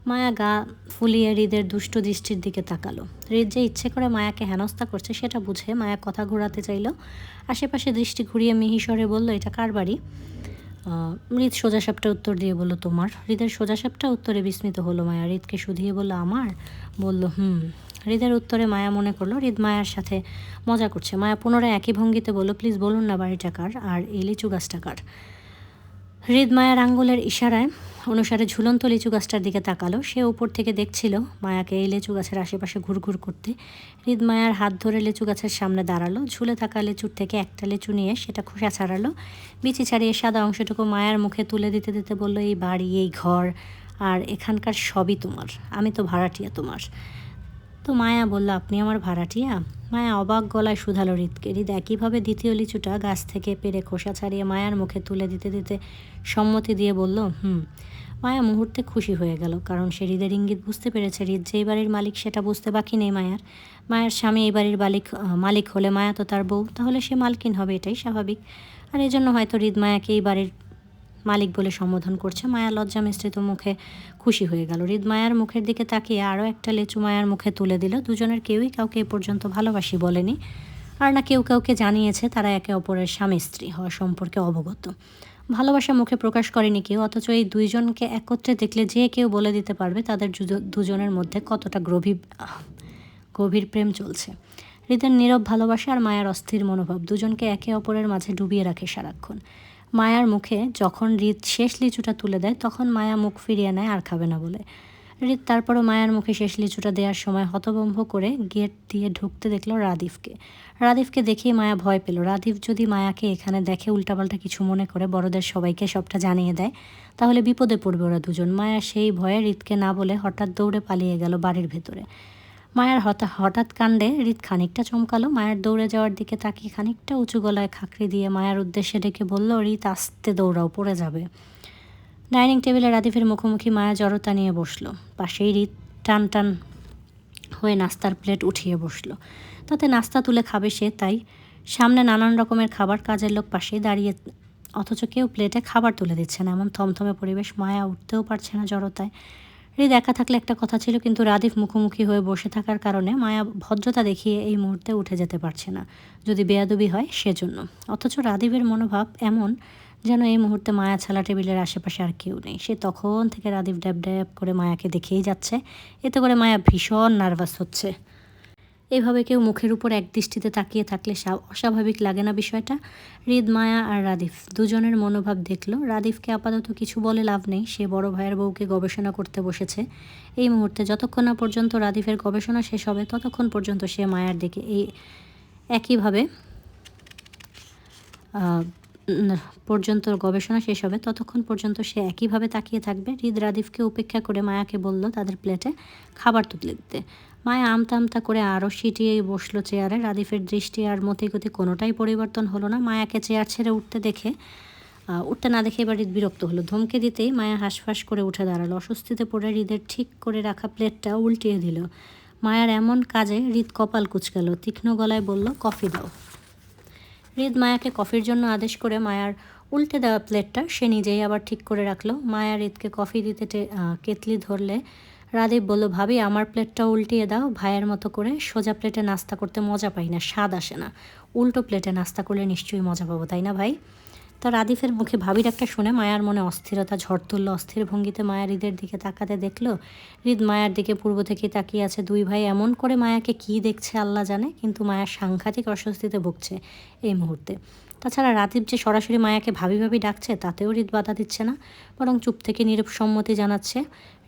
মায়া গা ফুলিয়ে হৃদের দুষ্ট দৃষ্টির দিকে তাকালো। হৃদ যে ইচ্ছে করে মায়াকে হেনস্থা করছে সেটা বুঝে মায়া কথা ঘোরাতে চাইল। আশেপাশে দৃষ্টি ঘুরিয়ে মিহিস্বরে বলল, এটা কার বাড়ি? হৃদ সোজাসাপটা উত্তর দিয়ে বলল, তোমার। হৃদের সোজাসাপটা উত্তরে বিস্মিত হলো মায়া। হৃদকে শুধিয়ে বলল, আমার? বলল, হৃদের উত্তরে মায়া মনে করলো হৃদ মায়ার সাথে মজা করছে। মায়া পুনরায় একই ভঙ্গিতে বলল, প্লিজ বলুন না বাড়িটা কার, আর এই লিচু গাছটা কার? হৃদ মায়ার আঙ্গুলের ইশারায় অনুসারে ঝুলন্ত লিচু গাছটার দিকে তাকালো। সে উপর থেকে দেখছিল মায়াকে এই লিচু গাছের আশেপাশে ঘুরঘুর করতে। হৃদ মায়ার হাত ধরে লিচু গাছের সামনে দাঁড়ালো। ঝুলে থাকা লিচুর থেকে একটা লিচু নিয়ে সেটা খোসা ছাড়ালো। বিচি ছাড়িয়ে সাদা অংশটুকু মায়ার মুখে তুলে দিতে দিতে বলল, এই বাড়ি, এই ঘর আর এখানকার সবই তোমার, আমি তো ভাড়াটিয়া তোমার। তো মায়া বলল, আপনি আমার ভাড়াটিয়া? মায়া অবাক গলায় শুধালো হৃদকে। হৃদ একইভাবে দ্বিতীয় লিচুটা গাছ থেকে পেরে খোসা ছাড়িয়ে মায়ার মুখে তুলে দিতে দিতে সম্মতি দিয়ে বলল, মায়া মুহূর্তে খুশি হয়ে গেল, কারণ সে হৃদের ইঙ্গিত বুঝতে পেরেছে। হৃদ যে বাড়ির মালিক সেটা বুঝতে বাকি নেই মায়ার। মায়ের স্বামী এই বাড়ির মালিক হলে মায়া তো তার বউ, তাহলে সে মালকিন হবে, এটাই স্বাভাবিক। আর এই জন্য হয়তো হৃদ মায়াকে এই বাড়ির মালিক বলে সম্বোধন করছে। মায়া লজ্জা মিশ্রিত মুখে খুশি হয়ে গেল। হৃদ মায়ার মুখের দিকে তাকিয়ে আরও একটা লেচু মায়ার মুখে তুলে দিল। দুজনের কেউই কাউকে এ পর্যন্ত ভালোবাসি বলেনি, আর না কেউ কাউকে জানিয়েছে তারা একে অপরের স্বামী স্ত্রী হওয়া সম্পর্কে অবগত। ভালোবাসা মুখে প্রকাশ করেনি কেউ, অথচ এই দুইজনকে একত্রে দেখলে যে কেউ বলে দিতে পারবে তাদের দুজনের মধ্যে কতটা গভীর প্রেম চলছে। হৃদের নীরব ভালোবাসা আর মায়ার অস্থির মনোভাব দুজনকে একে অপরের মাঝে ডুবিয়ে রাখে সারাক্ষণ। মায়ার মুখে যখন হৃদ শেষ লিচুটা তুলে দেয় তখন মায়া মুখ ফিরিয়ে নেয় আর খাবে না বলে। হৃদ তারপরও মায়ার মুখে শেষ লিচুটা দেওয়ার সময় হতভম্ব করে গেট দিয়ে ঢুকতে দেখলো রাদিফকে। রাদিফকে দেখেই মায়া ভয় পেল। রাদিফ যদি মায়াকে এখানে দেখে উল্টাপাল্টা কিছু মনে করে বড়দের সবাইকে সবটা জানিয়ে দেয়, তাহলে বিপদে পড়বে ওরা দুজন। মায়া সেই ভয়ে হৃদকে না বলে হঠাৎ দৌড়ে পালিয়ে গেল বাড়ির ভেতরে। মায়ের হঠাৎ কাণ্ডে হৃদ খানিকটা চমকালো। মায়ের দৌড়ে যাওয়ার দিকে তাকিয়ে খানিকটা উঁচু গলায় খাকরি দিয়ে মায়ের উদ্দেশ্যে ডেকে বলল, হৃদ আস্তে দৌড়াও, পড়ে যাবে। ডাইনিং টেবিলে রাদিফের মুখোমুখি মায়া জড়তা নিয়ে বসলো। পাশেই হৃদ টান টান হয়ে নাস্তার প্লেট উঠিয়ে বসলো। তাতে নাস্তা তুলে খাবে সে, তাই সামনে নানান রকমের খাবার, কাজের লোক পাশেই দাঁড়িয়ে, অথচ কেউ প্লেটে খাবার তুলে দিচ্ছে না। এমন থমথমে পরিবেশ, মায়া উঠতেও পারছে না জড়তায়। হৃদ একা থাকলে একটা কথা ছিল, কিন্তু রাদিফ মুখোমুখি হয়ে বসে থাকার কারণে মায়া ভদ্রতা দেখিয়ে এই মুহূর্তে উঠে যেতে পারছে না, যদি বেয়াদবি হয় সেজন্য। অথচ রাদিফের মনোভাব এমন যেন এই মুহূর্তে মায়া ছাড়া টেবিলের আশেপাশে আর কেউ নেই। সে তখন থেকে রাদিফ ড্যাব ড্যাব করে মায়াকে দেখেই যাচ্ছে। এতে করে মায়া ভীষণ নার্ভাস হচ্ছে। এভাবে কেউ মুখের উপর এক দৃষ্টিতে তাকিয়ে থাকলে অস্বাভাবিক লাগে না বিষয়টা? হৃদ, মায়া আর রাদিফ দুজনের মনোভাব দেখলো। রাদিফকে আপাতত কিছু বলে লাভ নেই, সে বড় ভাইয়ের বউকে গবেষণা করতে বসেছে এই মুহূর্তে। যতক্ষণ না পর্যন্ত রাদিফের গবেষণা শেষ হবে ততক্ষণ পর্যন্ত সে মায়ার দিকে একইভাবে পর্যন্ত গবেষণা শেষ হবে ততক্ষণ পর্যন্ত সে একইভাবে তাকিয়ে থাকবে। হৃদ রাদিফকে উপেক্ষা করে মায়াকে বলল তাদের প্লেটে খাবার তুলে দিতে। মায়া আমতা আমতা করে আরও সিটিয়ে বসলো চেয়ারে। রাদিফের দৃষ্টি আর মতিগতি কোনোটাই পরিবর্তন হলো না। মায়াকে চেয়ার ছেড়ে উঠতে না দেখে এবার হৃদ বিরক্ত হলো। ধমকে দিতেই মায়া হাঁসফাঁস করে উঠে দাঁড়ালো। অস্বস্তিতে পড়ে হৃদের ঠিক করে রাখা প্লেটটা উল্টিয়ে দিল। মায়ার এমন কাজে হৃদ কপাল কুঁচকাল। তীক্ষ্ণ গলায় বলল, কফি দাও। হৃদ মায়াকে কফির জন্য আদেশ করে মায়ার উল্টে দেওয়া প্লেটটা সে নিজেই আবার ঠিক করে রাখলো। মায়া হৃদকে কফি দিতে কেতলি ধরলে রাদীপ বলল, ভাবি আমার প্লেটটা উল্টিয়ে দাও। ভাইয়ের মতো করে সোজা প্লেটে নাস্তা করতে মজা পাই না, স্বাদ আসে না। উল্টো প্লেটে নাস্তা করলে নিশ্চয়ই মজা পাবো, তাই না ভাই? তা রাদিফের মুখে ভাবির একটা শুনে মায়ার মনে অস্থিরতা ঝড় তুলল। অস্থির ভঙ্গিতে মায়া হৃদের দিকে তাকাতে দেখলো হৃদ মায়ার দিকে পূর্ব থেকে তাকিয়ে আছে। দুই ভাই এমন করে মায়াকে কী দেখছে আল্লাহ জানে, কিন্তু মায়ার সাংঘাতিক অস্বস্তিতে ভুগছে এই মুহূর্তে। তাছাড়া রাদীপ যে সরাসরি মায়াকে ভাবি ভাবি ডাকছে তাতেও হৃদ বাধা দিচ্ছে না, বরং চুপ থেকে নীরব সম্মতি জানাচ্ছে।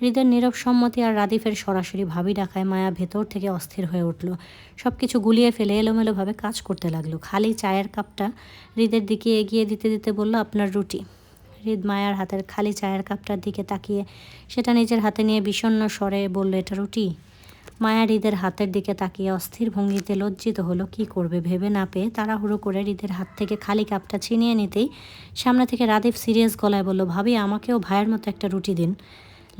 হৃদের নীরব সম্মতি আর রাদীফের সরাসরি ভাবি ডাকায় মায়া ভেতর থেকে অস্থির হয়ে উঠল। সব কিছু গুলিয়ে ফেলে এলোমেলোভাবে কাজ করতে লাগলো। খালি চায়ের কাপটা হৃদের দিকে এগিয়ে দিতে দিতে বলল, আপনার রুটি। হৃদ মায়ার হাতের খালি চায়ের কাপটার দিকে তাকিয়ে সেটা নিজের হাতে নিয়ে বিষণ্ণ স্বরে বলল, এটা রুটি? মায়া হৃদের হাতের দিকে তাকিয়ে অস্থির ভঙ্গিতে লজ্জিত হলো। কি করবে ভেবে না পেয়ে তাড়াহুড়ো করে হৃদের হাত থেকে খালি কাপটা ছিনিয়ে নিতেই সামনে থেকে রাদীপ সিরিয়াস গলায় বলল, ভাবি আমাকেও ভাইয়ের মতো একটা রুটি দিন।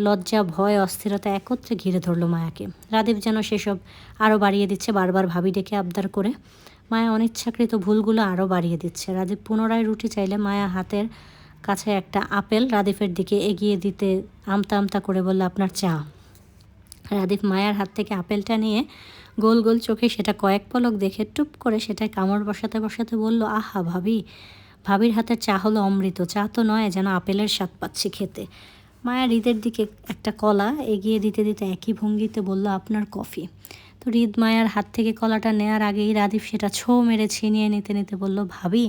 লজ্জা, ভয়, অস্থিরতা একত্রে ঘিরে ধরল মায়াকে। রাদীপ যেন সেসব আরও বাড়িয়ে দিচ্ছে, বারবার ভাবি ডেকে আবদার করে। মায়া অনিচ্ছাকৃত ভুলগুলো আরও বাড়িয়ে দিচ্ছে। রাদীপ পুনরায় রুটি চাইলে মায়া হাতের কাছে একটা আপেল রাদীপের দিকে এগিয়ে দিতে আমতা আমতা করে বলল, আপনার চা। রাদীপ মায়ার হাত থেকে আপেলটা নিয়ে গোল গোল চোখে সেটা কয়েক পলক দেখে টুপ করে সেটায় কামড় বসাতে বসাতে বলল, আহা ভাবি, ভাবির হাতের চা হলো অমৃত। চা তো নয়, যেন আপেলের স্বাদ পাচ্ছি খেতে। মায়া হৃদের দিকে একটা কলা এগিয়ে দিতে দিতে একই ভঙ্গিতে বলল, আপনার কফি। তো হৃদ মায়ার হাত থেকে কলাটা নেয়ার আগেই রাদীপ সেটা ছো মেরে ছিনিয়ে নিতে নিতে বলল, ভাবি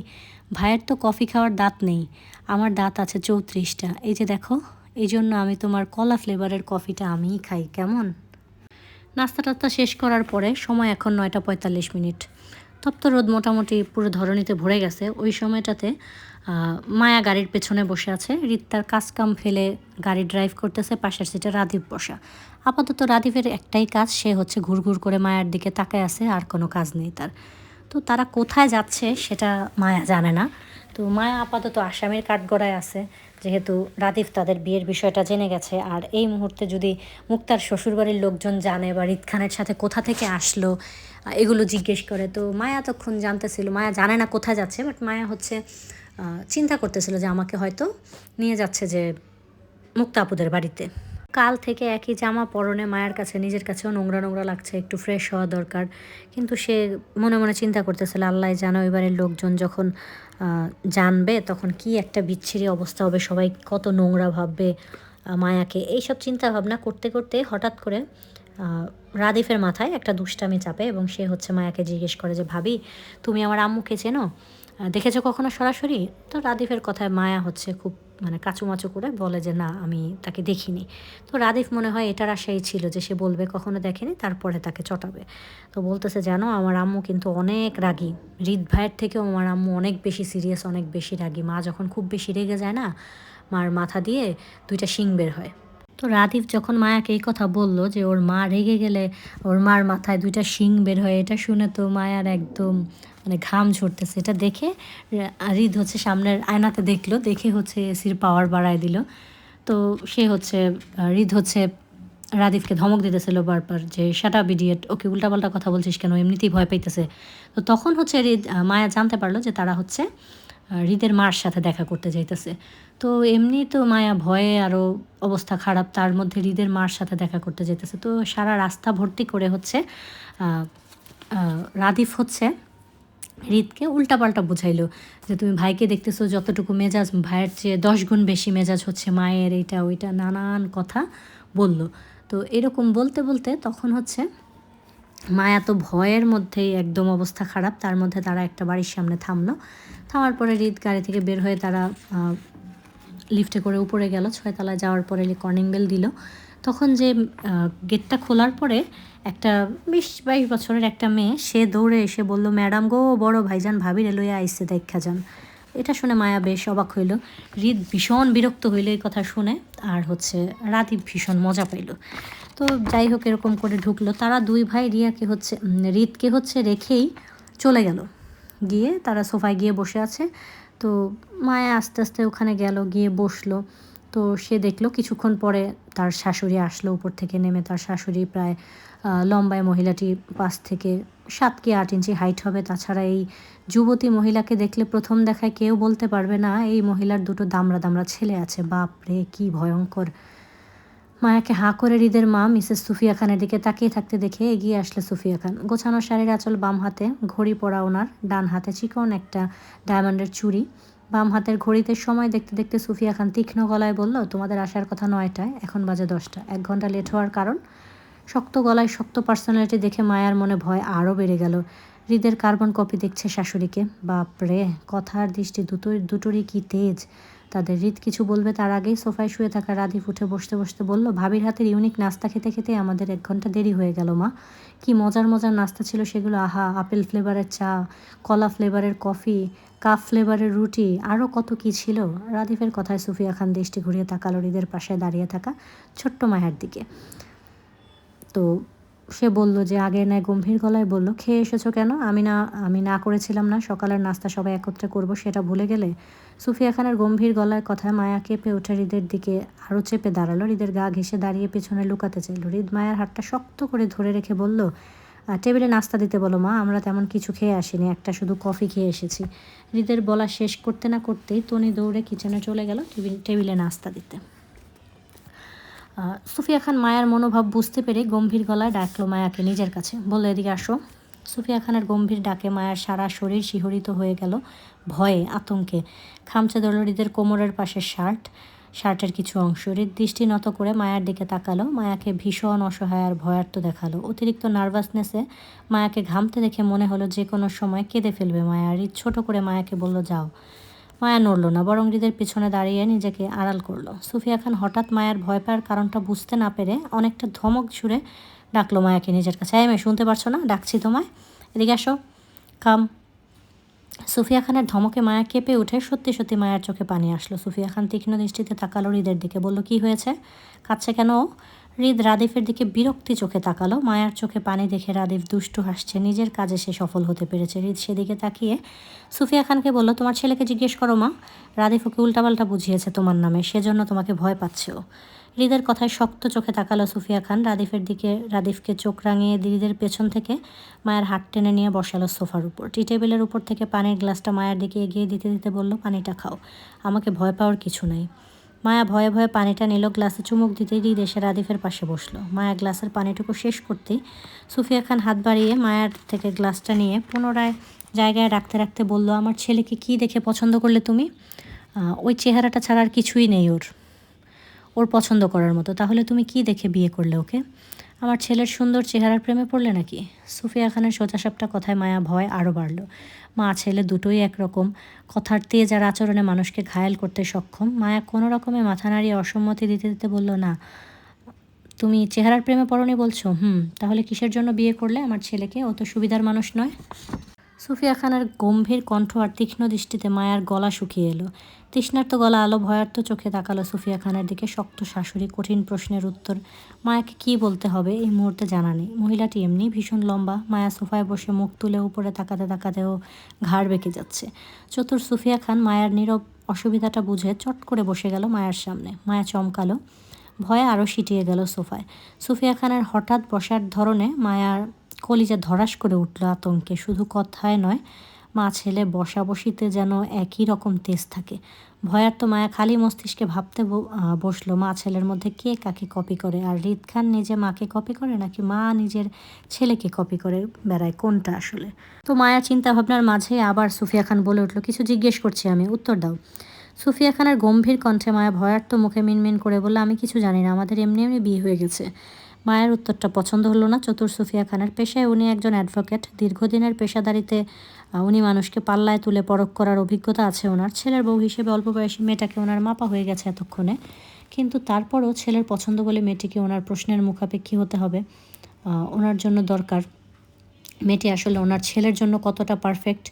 ভাইয়ের তো কফি খাওয়ার দাঁত নেই, আমার দাঁত আছে 34টা। এই যে দেখো, এই জন্য আমি তোমার কলা ফ্লেভারের কফিটা আমিই খাই, কেমন? নাস্তা টাস্তা শেষ করার পরে সময় এখন 9টা 45 মিনিট। তপ্ত রোদ মোটামুটি পুরো ধরণীতে ভরে গেছে। ওই সময়টাতে মায়া গাড়ির পেছনে বসে আছে। হৃদ তার কাজকাম ফেলে গাড়ি ড্রাইভ করতেছে, পাশের সিটে রাদীপ বসা। আপাতত রাদীপের একটাই কাজ, সে হচ্ছে ঘুরঘুর করে মায়ার দিকে তাকায় আছে, আর কোনো কাজ নেই তার। তো তারা কোথায় যাচ্ছে সেটা মায়া জানে না। তো মায়া আপাতত আসামির কাঠগড়ায় আছে, যেহেতু রাদীপ তাদের বিয়ের বিষয়টা জেনে গেছে। আর এই মুহূর্তে যদি মুক্তার শ্বশুরবাড়ির লোকজন জানে বা হৃদ খানের সাথে কোথা থেকে আসলো এগুলো জিজ্ঞেস করে, তো মায়া তখন জানতেছিল, মায়া জানে না কোথায় যাচ্ছে, বাট মায়া হচ্ছে চিন্তা করতেছিল যে আমাকে হয়তো নিয়ে যাচ্ছে যে মুক্তা আপুদের বাড়িতে। কাল থেকে একই জামা পরনে মায়ের কাছে নিজের কাছেও নোংরা নোংরা লাগছে, একটু ফ্রেশ হওয়া দরকার। কিন্তু সে মনে মনে চিন্তা করতেছিল, আল্লাহ জানো এবারের লোকজন যখন জানবে তখন কি একটা বিচ্ছিরি অবস্থা হবে, সবাই কত নোংরা ভাববে মায়াকে। এইসব চিন্তা ভাবনা করতে করতে হঠাৎ করে রাদীফের মাথায় একটা দুষ্টামি চাপে এবং সে হচ্ছে মায়াকে জিজ্ঞেস করে যে, ভাবি তুমি আমার আম্মুকে চেনো, দেখেছো কখনো সরাসরি? তো রাদীফের কথায় মায়া হচ্ছে খুব কাচুমাচু করে বলে যে, না আমি তাকে দেখিনি। তো রাদীফ মনে হয় এটার আশাই ছিল যে সে বলবে কখনো দেখেনি, তারপরে তাকে চটাবে। তো বলতেছে, জানো আমার আম্মু কিন্তু অনেক রাগী, হৃদ ভাইয়ের থেকেও আমার আম্মু অনেক বেশি সিরিয়াস, অনেক বেশি রাগী। মা যখন খুব বেশি রেগে যায় না, মার মাথা দিয়ে 2টা শিং বের হয়। তো রাদীপ যখন মায়াকে এই কথা বলল যে ওর মা রেগে গেলে ওর মার মাথায় 2টা শিং বের হয়, এটা শুনে তো মায়ার একদম ঘাম ঝরতেছে। এটা দেখে হৃদ হচ্ছে সামনের আয়নাতে দেখলো, দেখে হচ্ছে এসির পাওয়ার বাড়ায় দিল। তো সে হচ্ছে হৃদ হচ্ছে রাদীপকে ধমক দিতেছিল বারবার যে, শাট আপ ইডিয়েট, ওকে উল্টাপাল্টা কথা বলছিস কেন, এমনিতেই ভয় পাইতেছে। তো তখন হচ্ছে মায়া জানতে পারলো যে তারা হচ্ছে হৃদের মার সাথে দেখা করতে যাইতেছে। তো এমনি তো মায়া ভয়ে আরও অবস্থা খারাপ, তার মধ্যে হৃদের মার সাথে দেখা করতে যেতেছে। তো সারা রাস্তা ভর্তি করে হচ্ছে রাদীপ হচ্ছে হৃদকে উল্টাপাল্টা বুঝাইলো যে, তুমি ভাইকে দেখতেছো যতটুকু মেজাজ ভাইয়ের চেয়ে 10 গুণ বেশি মেজাজ হচ্ছে মায়ের, এইটা ওইটা নানান কথা বলল। তো এরকম বলতে বলতে তখন হচ্ছে মায়া তো ভয়ের মধ্যেই একদম অবস্থা খারাপ। তার মধ্যে তারা একটা বাড়ির সামনে থামলো। থামার পরে হৃদ গাড়ি থেকে বের হয়ে তারা লিফটে করে উপরে গেল। 6 তলায় যাওয়ার পরে কলিং বেল দিল। তখন যে গেটটা খোলার পরে একটা 20-22 বছরের একটা মেয়ে সে দৌড়ে এসে বলল, ম্যাডাম গো, বড় ভাইজান ভাবিরে লইয়া আইসে দেখা যান। এটা শুনে মায়া বেশ অবাক হইল। হৃদ ভীষণ বিরক্ত হইল এই কথা শুনে। আর রাদীপ ভীষণ মজা পাইল। তো যাই হোক, এরকম করে ঢুকলো। তারা দুই ভাই হৃদকে রেখেই চলে গেল। গিয়ে তারা সোফায় গিয়ে বসে আছে। তো মায়া আস্তে আস্তে ওখানে গেল, গিয়ে বসলো। তো সে দেখলো কিছুক্ষণ পরে তার শাশুড়ি আসলো উপর থেকে নেমে। তার শাশুড়ি প্রায় লম্বায়, মহিলাটি 5 থেকে 7 কি 8 ইঞ্চি হাইট হবে। তাছাড়া এই যুবতী মহিলাকে দেখলে প্রথম দেখায় কেউ বলতে পারবে না এই মহিলার দুটো দামড়া দামড়া ছেলে আছে। বাপ রে, কি ভয়ঙ্কর! মায়াকে হাঁ করে হৃদের মা মিসেস সুফিয়া খানের দিকে তাকিয়ে থাকতে দেখে এগিয়ে আসলে সুফিয়া খান। গোছানো শাড়ির আঁচল বাম হাতে, ঘড়ি পরা ওনার, ডান হাতে চিকন একটা ডায়মন্ডের চুড়ি। বাম হাতের ঘড়িতে সময় দেখতে দেখতে সুফিয়া খান তীক্ষ্ণ গলায় বলল, তোমাদের আসার কথা 9টায়, এখন বাজে 10টা। 1 ঘন্টা লেট হওয়ার কারণ? শক্ত গলায় শক্ত পার্সোনালিটি দেখে মায়ার মনে ভয় আরও বেড়ে গেল। হৃদের কার্বন কপি দেখছে শাশুড়িকে। বাপরে, কথার দৃষ্টি দুটোরই কি তেজ তাদের! হৃদ কিছু বলবে তার আগেই সোফায় শুয়ে থাকা রাদীপ উঠে বসতে বসতে বলল, ভাবির হাতের ইউনিক নাস্তা খেতে খেতে আমাদের 1 ঘন্টা দেরি হয়ে গেল মা। কি মজার মজার নাস্তা ছিল সেগুলো! আহা, আপেল ফ্লেভারের চা, কলা ফ্লেভারের কফি, কাপ ফ্লেভারের রুটি, আরও কত কি ছিল! রাদীপের কথায় সুফিয়া খান দৃষ্টি ঘুরিয়ে তাকালো হৃদের পাশে দাঁড়িয়ে থাকা ছোট্ট মায়ের দিকে। তো সে বলল যে, আগের ন্যায় গম্ভীর গলায় বলল, খেয়ে এসেছো কেন? আমি না করেছিলাম না সকালের নাস্তা সবাই একত্রে করব, সেটা ভুলে গেলে? সুফিয়া খানের গম্ভীর গলার কথায় মায়া কেঁপে ওঠে হৃদের দিকে আরও চেপে দাঁড়ালো। হৃদের গা ঘেঁষে দাঁড়িয়ে পেছনে লুকাতে চাইল। হৃদ মায়ার হাতটা শক্ত করে ধরে রেখে বলল, টেবিলে নাস্তা দিতে বলো মা, আমরা তেমন কিছু খেয়ে আসিনি, একটা শুধু কফি খেয়ে এসেছি। হৃদের বলা শেষ করতে না করতেই তনি দৌড়ে কিচেনে চলে গেল টেবিলে নাস্তা দিতে। সুফিয়া খান মায়ার মনোভাব বুঝতে পেরে গম্ভীর গলায় ডাকলো মায়াকে নিজের কাছে। বলল, এদিকে আসো। সুফিয়া খানের গম্ভীর ডাকে মায়ার সারা শরীর শিহরিত হয়ে গেল ভয়ে, আতঙ্কে। খামচে ধরল হৃদের কোমরের পাশে শার্টের কিছু অংশ। হৃদ দৃষ্টি নত করে মায়ার দিকে তাকালো। মায়াকে ভীষণ অসহায় আর ভয়ার্ত দেখালো। অতিরিক্ত নার্ভাসনেসে মায়াকে ঘামতে দেখে মনে হলো যে কোনো সময় কেঁদে ফেলবে মায়া। হৃদ ছোট করে মায়াকে বলল, যাও। মায়া নড়ল না, বরং হৃদের পেছনে দাঁড়িয়ে নিজেকে আড়াল করলো। সুফিয়া খান হঠাৎ মায়ার ভয় পাওয়ার কারণটা বুঝতে না পেরে অনেকটা ধমক ছুড়ে ডাকলো মায়াকে নিজের কাছে। মেয়ে, শুনতে পারছো না? ডাকছি তোমায়, এদিকে আসো, কাম। সুফিয়া খানের ধমকে মায়া কেঁপে উঠে সত্যি সত্যি মায়ার চোখে পানি আসলো। সুফিয়া খান তীক্ষ্ণ দৃষ্টিতে তাকালো হৃদের দিকে, বলল, কি হয়েছে? কাঁদছে কেন? হৃদ রাদীফের দিকে বিরক্তি চোখে তাকালো। মায়ার চোখে পানি দেখে রাদীফ দুষ্টু হাসছে। নিজের কাজে সে সফল হতে পেরেছে। হৃদ সেদিকে তাকিয়ে সুফিয়া খানকে বলল, তোমার ছেলেকে জিজ্ঞেস করো মা, রাদীফ ওকে উল্টাপাল্টা বুঝিয়েছে তোমার নামে, সেজন্য তোমাকে ভয় পাচ্ছে ও। হৃদের কথায় শক্ত চোখে তাকালো সুফিয়া খান রাদীফকে চোখ রাঙিয়ে হৃদের পেছন থেকে মায়ের হাত টেনে নিয়ে বসালো সোফার উপর। টি টেবিলের উপর থেকে পানির গ্লাসটা মায়ের দিকে এগিয়ে দিতে দিতে বলল, পানিটা খাও, আমাকে ভয় পাওয়ার কিছু নেই। মায়া ভয়ে ভয়ে পানিটা নিল। গ্লাসে চুমুক দিতেই হৃদ এসে রাদীফের পাশে বসলো। মায়া গ্লাসের পানিটুকু শেষ করতেই সুফিয়া খান হাত বাড়িয়ে মায়ার থেকে গ্লাসটা নিয়ে পুনরায় জায়গায় রাখতে রাখতে বলল, আমার ছেলেকে কি দেখে পছন্দ করলে তুমি? ওই চেহারাটা ছাড়া আর কিছুই নেই ওর পছন্দ করার মতো। তাহলে তুমি কি দেখে বিয়ে করলে ওকে? আমার ছেলের সুন্দর চেহারার প্রেমে পড়লে নাকি? সুফিয়া খানের সোজাসাপটা কথায় মায়া ভয় আরও বাড়ল। মা ছেলে দুটোই একরকম, কথার তেজ আর আচরণে মানুষকে ঘায়েল করতে সক্ষম। মায়া কোনো রকমে মাথা নাড়িয়ে অসম্মতি দিতে দিতে বলল, না, তুমি চেহারার প্রেমে পড়নি বলছো? তাহলে কিসের জন্য বিয়ে করলে আমার ছেলেকে? ও তো সুবিধার মানুষ নয়। সুফিয়া খানের গম্ভীর কণ্ঠ আর তীক্ষ্ণ দৃষ্টিতে মায়ার গলা শুকিয়ে এলো। তৃষ্ণার্ত গলা আলো ভয়ার্ত চোখে তাকালো সুফিয়া খানের দিকে। শক্ত শাশুড়ি, কঠিন প্রশ্নের উত্তর। মায়াকে কী বলতে হবে এই মুহূর্তে জানা নেই। মহিলাটি এমনি ভীষণ লম্বা। মায়া সোফায় বসে মুখ তুলে উপরে তাকাতে তাকাতেও ঘাড় বেঁকে যাচ্ছে। চতুর সুফিয়া খান মায়ার নীরব অসুবিধাটা বুঝে চট করে বসে গেল মায়ার সামনে। মায়া চমকালো, ভয়ে আরও সিটিয়ে গেল সোফায়। সুফিয়া খানের হঠাৎ বসার ধরনে মায়ার কলিজা ধরাস করে উঠল আতঙ্কে। শুধু কথায় নয়, মা ছেলে বসাবসিতে যেন একই রকম তেজ থাকে। ভয়ার্ত মায়া খালি মস্তিষ্কে ভাবতে বসলো, মা ছেলের মধ্যে কে কাকে কপি করে? আর হৃদ খান নিজে মাকে কপি করে নাকি মা নিজের ছেলেকে কপি করে বেড়ায়? কোনটা আসলে? তো মায়া চিন্তাভাবনার মাঝে আবার সুফিয়া খান বলে উঠল, কিছু জিজ্ঞেস করছি আমি, উত্তর দাও। সুফিয়া খানের গম্ভীর কণ্ঠে মায়া ভয়ার্ত মুখে মিনমিন করে বলল, আমি কিছু জানি না, আমাদের এমনি এমনি বিয়ে হয়ে গেছে। মায়ের উত্তরটা পছন্দ হলো না চতুর সুফিয়া খানের। পেশায় উনি একজন অ্যাডভোকেট, দীর্ঘদিনের পেশাদারিতে উনি মানুষকে পাল্লায় তুলে পরখ করার অভিজ্ঞতা আছে ওনার। ছেলের বউ হিসেবে অল্প বয়সী মেয়েটাকে ওনার মাপা হয়ে গেছে এতক্ষণে, কিন্তু তারপরও ছেলের পছন্দ বলে মেয়েটিকে ওনার প্রশ্নের মুখাপেক্ষী হতে হবে। ওনার জন্য দরকার মেয়েটি আসলে ওনার ছেলের জন্য কতটা পারফেক্ট,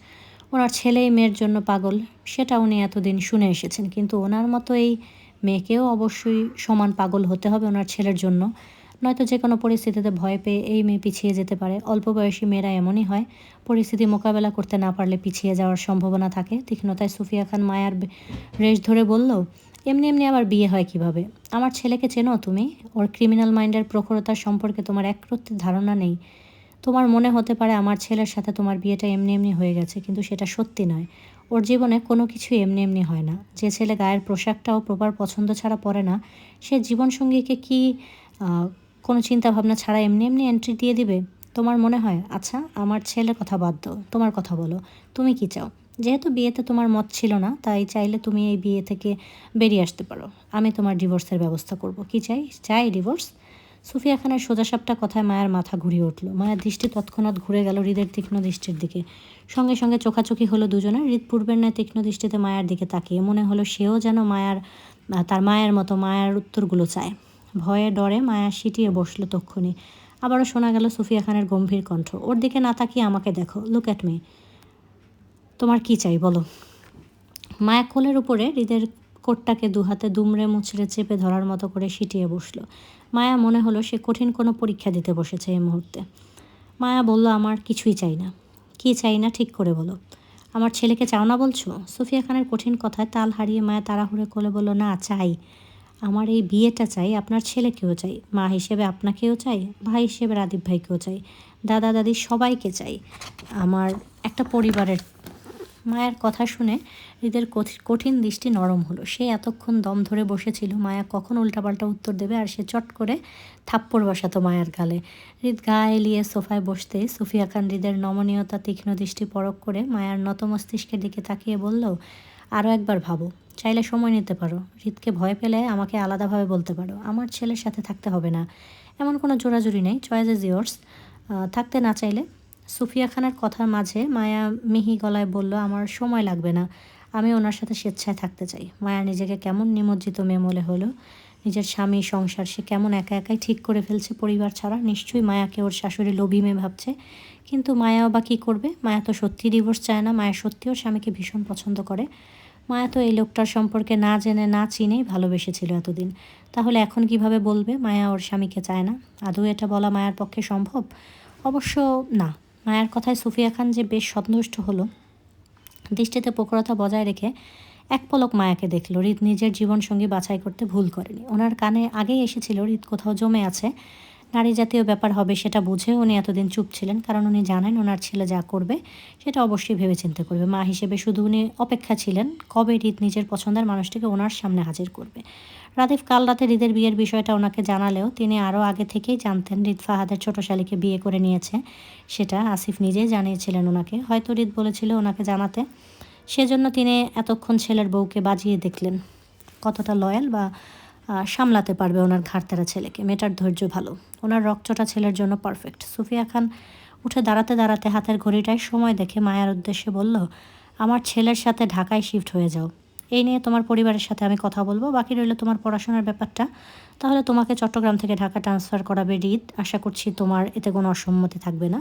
ওনার ছেলেই মেয়ের জন্য পাগল, সেটা উনি এতদিন শুনে এসেছেন। কিন্তু ওনার মতো এই মেয়েকেও অবশ্যই সমান পাগল হতে হবে ওনার ছেলের জন্য, নয়তো যে কোনো পরিস্থিতিতে ভয় পেয়ে এই মেয়ে পিছিয়ে যেতে পারে। অল্প বয়সী মেয়েরা এমনই হয়, পরিস্থিতি মোকাবেলা করতে না পারলে পিছিয়ে যাওয়ার সম্ভাবনা থাকে। তীক্ষ্ণতায় সুফিয়া খান মায়ার রেশ ধরে বলল, এমনি এমনি আবার বিয়ে হয় কিভাবে? আমার ছেলেকে চেনো তুমি? ওর ক্রিমিনাল মাইন্ডের প্রখরতার সম্পর্কে তোমার একরত্তি ধারণা নেই। তোমার মনে হতে পারে আমার ছেলের সাথে তোমার বিয়েটা এমনি এমনি হয়ে গেছে, কিন্তু সেটা সত্যি নয়। ওর জীবনে কোনো কিছুই এমনি এমনি হয় না। যে ছেলে গায়ের পোশাকটাও প্রপার পছন্দ ছাড়া পরে না, সে জীবনসঙ্গীকে কি কোনো চিন্তাভাবনা ছাড়া এমনি এমনি এন্ট্রি দিয়ে দিবে? তোমার মনে হয়? আচ্ছা, আমার ছেলের কথা বাদ দাও, তোমার কথা বলো, তুমি কি চাও? যেহেতু বিয়েতে তোমার মত ছিল না, তাই চাইলে তুমি এই বিয়ে থেকে বেরিয়ে আসতে পারো। আমি তোমার ডিভোর্সের ব্যবস্থা করব। কি চাই ডিভোর্স? সুফিয়া খানের সোজাসাপটা কথায় মায়ের মাথা ঘুরিয়ে উঠল। মায়ের দৃষ্টি তৎক্ষণাৎ ঘুরে গেল হৃদের তীক্ষ্ণ দৃষ্টির দিকে। সঙ্গে সঙ্গে চোখাচোখি হলো দুজনের। হৃদ পূর্বের ন্যায় তীক্ষ্ণ দৃষ্টিতে মায়ের দিকে তাকিয়ে মনে হলো সেও যেন তার মায়ের মতো মায়ের উত্তরগুলো চায়। ভয়ে ডরে মায়া সিটিয়ে বসলো তক্ষুনি। আবারও শোনা গেল সুফিয়া খানের গম্ভীর কণ্ঠ, ওর দিকে না তাকিয়ে আমাকে দেখো, লুক অ্যাট মি। তোমার কি চাই বলো? মায়া কোলের উপরে হৃদের কোটটাকে দুহাতে দুমড়ে মুচড়ে চেপে ধরার মতো করে সিটিয়ে বসলো। মায়া মনে হলো সে কঠিন কোনো পরীক্ষা দিতে বসেছে এই মুহূর্তে। মায়া বলল, আমার কিছুই চাই না। কি চাই না ঠিক করে বলো। আমার ছেলেকে চাও না বলছো? সুফিয়া খানের কঠিন কথায় তাল হারিয়ে মায়া তাড়াহুড়ো করে বলল, না চাই, আমার এই বিয়েটা চাই, আপনার ছেলেকেও চাই, মা হিসেবে আপনাকেও চাই, ভাই হিসেবে রাদীপ ভাইকেও চাই, দাদা দাদি সবাইকে চাই, আমার একটা পরিবারের। মায়ের কথা শুনে হৃদের কঠিন দৃষ্টি নরম হলো। সে এতক্ষণ দম ধরে বসেছিল মায়া কখন উল্টাপাল্টা উত্তর দেবে, আর সে চট করে থাপ্পড় বসাতো মায়ের গালে। হৃদ গা এলিয়ে সোফায় বসতে সুফিয়া খান হৃদের নমনীয়তা তীক্ষ্ণ দৃষ্টি পরখ করে মায়ার নত মস্তিষ্কের দিকে তাকিয়ে বলল, আরও একবার ভাবো, চাইলে সময় নিতে পারো, হৃদকে ভয় পেলে আমাকে আলাদাভাবে বলতে পারো, আমার ছেলের সাথে থাকতে হবে না, এমন কোনো জোরাজুরি নেই, চয়েস ইজ ইয়োর্স। থাকতে না চাইলে? সুফিয়া খানের কথার মাঝে মায়া মিহি গলায় বলল, আমার সময় লাগবে না, আমি ওনার সাথে স্বেচ্ছায় থাকতে চাই। মায়া নিজেকে কেমন নিমজ্জিত মেয়ে মনে হলো। নিজের স্বামী সংসার সে কেমন একা একাই ঠিক করে ফেলছে পরিবার ছাড়া। নিশ্চয়ই মায়াকে ওর শাশুড়ি লোভী মেয়ে ভাবছে, কিন্তু মায়াও বা কী করবে? মায়া তো সত্যি ডিভোর্স চায় না, মায়া সত্যি ওর স্বামীকে ভীষণ পছন্দ করে। মায়া তো এই লোকটার সম্পর্কে না জেনে না চিনেই ভালোবেসেছিল এতদিন। তাহলে এখন কিভাবে বলবে মায়া ওর স্বামীকে চায় না? আদৌ এটা বলা মায়ার পক্ষে সম্ভব? অবশ্য না। মায়ের কথায় সুফিয়া খান যে বেশ সন্তুষ্ট হলো। দৃষ্টিতে প্রখরতা বজায় রেখে এক পলক মায়াকে দেখল। হৃদ নিজের জীবনসঙ্গী বাছাই করতে ভুল করেনি। ওনার কানে আগেই এসেছিল হৃদ কোথাও জমে আছে, নারী জাতীয় ব্যাপার হবে সেটা বুঝে উনি এতদিন চুপ ছিলেন, কারণ উনি জানেন ওনার ছেলে যা করবে সেটা অবশ্যই ভেবেচিন্তে করবে। মা হিসেবে শুধু উনি অপেক্ষা ছিলেন কবে হৃদ নিজের পছন্দের মানুষটিকে ওনার সামনে হাজির করবে। রাদিফ কাল রাতে হৃদের বিয়ের বিষয়টা ওনাকে জানালেও তিনি আরও আগে থেকেই জানতেন হৃদ ফাহাদের ছোট শালীকে বিয়ে করে নিয়েছে। সেটা আসিফ নিজেই জানিয়েছিলেন ওনাকে, হয়তো হৃদ বলেছিল ওনাকে জানাতে। সেজন্য তিনি এতক্ষণ ছেলের বউকে বাজিয়ে দেখলেন কতটা লয়াল বা সামলাতে পারবে ওনার ঘাড়তেরা ছেলেকে। মেয়েটার ধৈর্য ভালো, ওনার রকচটা ছেলের জন্য পারফেক্ট। সুফিয়া খান উঠে দাঁড়াতে দাঁড়াতে হাতের ঘড়িটায় সময় দেখে মায়ার উদ্দেশ্যে বলল, আমার ছেলের সাথে ঢাকায় শিফট হয়ে যাও। এই নিয়ে তোমার পরিবারের সাথে আমি কথা বলবো, বাকি রইল তোমার পড়াশোনার ব্যাপারটা। তাহলে তোমাকে চট্টগ্রাম থেকে ঢাকা ট্রান্সফার করাবে হৃদ, আশা করছি তোমার এতে কোনো অসম্মতি থাকবে না।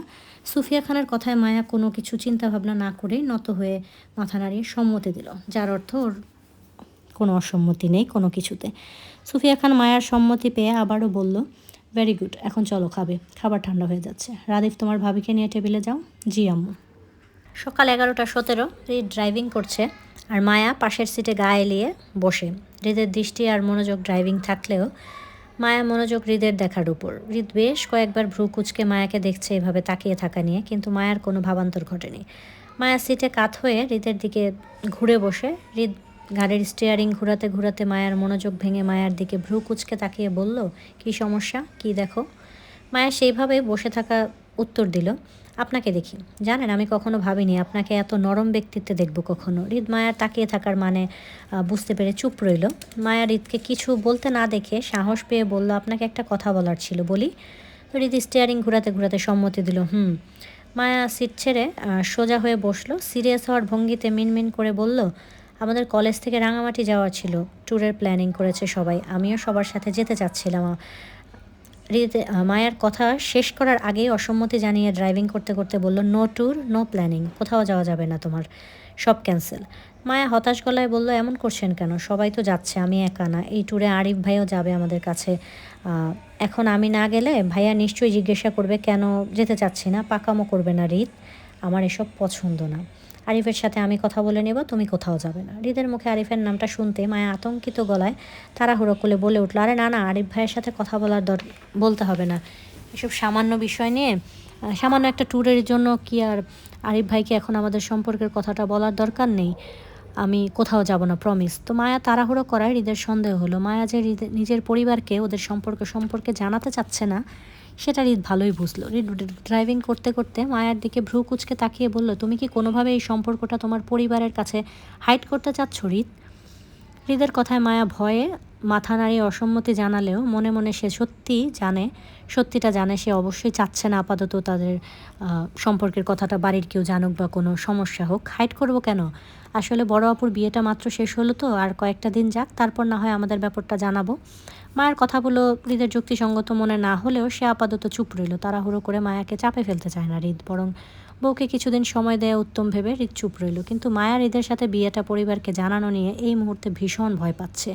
সুফিয়া খানের কথায় মায়া কোনো কিছু চিন্তাভাবনা না করেই নত হয়ে মাথা নাড়িয়ে সম্মতি দিল, যার অর্থ ওর কোনো অসম্মতি নেই কোনো কিছুতে। সুফিয়া খান মায়ার সম্মতি পেয়ে আবারও বলল, ভেরি গুড, এখন চলো খাবে, খাবার ঠান্ডা হয়ে যাচ্ছে। রাদিফ তোমার ভাবিকে নিয়ে টেবিলে যাও। জি আম্মু। সকাল 11:17 হৃদ ড্রাইভিং করছে আর মায়া পাশের সিটে গা এলিয়ে বসে। হৃদের দৃষ্টি আর মনোযোগ ড্রাইভিং থাকলেও মায়া মনোযোগ হৃদের দেখার উপর। হৃদ বেশ কয়েকবার ভ্রু কুচকে মায়াকে দেখছে এভাবে তাকিয়ে থাকা নিয়ে, কিন্তু মায়ার কোনো ভাবান্তর ঘটেনি। মায়া সিটে কাত হয়ে হৃদের দিকে ঘুরে বসে। হৃদ গাড়ির স্টিয়ারিং ঘোরাতে ঘোরাতে মায়ার মনোযোগ ভেঙে মায়ার দিকে ভ্রু কুচকে তাকিয়ে বলল, কী সমস্যা, কী দেখো? মায়া সেইভাবে বসে থাকা উত্তর দিল, আপনাকে দেখি, জানেন আমি কখনো ভাবিনি আপনাকে এত নরম ব্যক্তিত্বে দেখব কখনো। হৃদ মায়ার তাকিয়ে থাকার মানে বুঝতে পেরে চুপ রইল। মায়া হৃদকে কিছু বলতে না দেখে সাহস পেয়ে বলল, আপনাকে একটা কথা বলার ছিল, বলি। তো হৃদ স্টিয়ারিং ঘোরাতে ঘোরাতে সম্মতি দিল, হুম। মায়া সিট ছেড়ে সোজা হয়ে বসলো, সিরিয়াস হওয়ার ভঙ্গিতে মিনমিন করে বলল, আমাদের কলেজ থেকে রাঙামাটি যাওয়ার ছিল, ট্যুরের প্ল্যানিং করেছে সবাই, আমিও সবার সাথে যেতে চাচ্ছিলাম। মায়ার কথা শেষ করার আগেই অসম্মতি জানিয়ে ড্রাইভিং করতে করতে বলল, নো ট্যুর নো প্ল্যানিং, কোথাও যাওয়া যাবে না তোমার, সব ক্যান্সেল। মায়া হতাশ গলায় বলল, এমন করছেন কেন, সবাই তো যাচ্ছে, আমি একা না, এই ট্যুরে আরিফ ভাইও যাবে আমাদের কাছে। এখন আমি না গেলে ভাইয়া নিশ্চয়ই জিজ্ঞাসা করবে কেন যেতে চাচ্ছি না, পাকামো করবে না হৃদ, আমার এসব পছন্দ না। আরিফের সাথে আমি কথা বলে নেব, তুমি কোথাও যাবে না। হৃদের মুখে আরিফের নামটা শুনতে মায়া আতঙ্কিত গলায় তাড়াহুড়ো করে বলে উঠল, আরে না না, আরিফ ভাইয়ের সাথে কথা বলতে হবে না, এসব সামান্য বিষয় নিয়ে, সামান্য একটা ট্যুরের জন্য কি আর আরিফ ভাইকে এখন আমাদের সম্পর্কের কথাটা বলার দরকার নেই, আমি কোথাও যাব না, প্রমিস। তো মায়া তাড়াহুড়ো করায় হৃদের সন্দেহ হলো, মায়া যে নিজের পরিবারকে ওদের সম্পর্কে জানাতে চাচ্ছে না সেটা হৃদ ভালোই বুঝলো। হৃদ ড্রাইভিং করতে করতে মায়ার দিকে ভ্রু কুচকে তাকিয়ে বলল, তুমি কি কোনোভাবে এই সম্পর্কটা তোমার পরিবারের কাছে হাইড করতে চাচ্ছ হৃদ? হৃদের কথায় মায়া ভয়ে মাথা নাড়িয়ে অসম্মতি জানালেও মনে মনে সে সত্যিটা জানে, সে অবশ্যই চাচ্ছে না আপাতত তাদের সম্পর্কের কথাটা বাড়ির কেউ জানুক বা কোনো সমস্যা হোক। হাইড করবো কেন, আসলে বড় আপুর বিয়েটা মাত্র শেষ হলো, তো আর কয়েকটা দিন যাক, তারপর না হয় আমাদের ব্যাপারটা জানাবো। মায়ের কথাগুলো হৃদের যুক্তিসঙ্গত মনে না হলেও সে আপাতত চুপ রইল। তাড়াহুড়ো করে মায়াকে চাপে ফেলতে চায় না হৃদ, বরং বউকে কিছুদিন সময় দেয়া উত্তম ভেবে হৃদ চুপ রইল। কিন্তু মায়া হৃদের সাথে বিয়েটা পরিবারকে জানানো নিয়ে এই মুহূর্তে ভীষণ ভয় পাচ্ছে।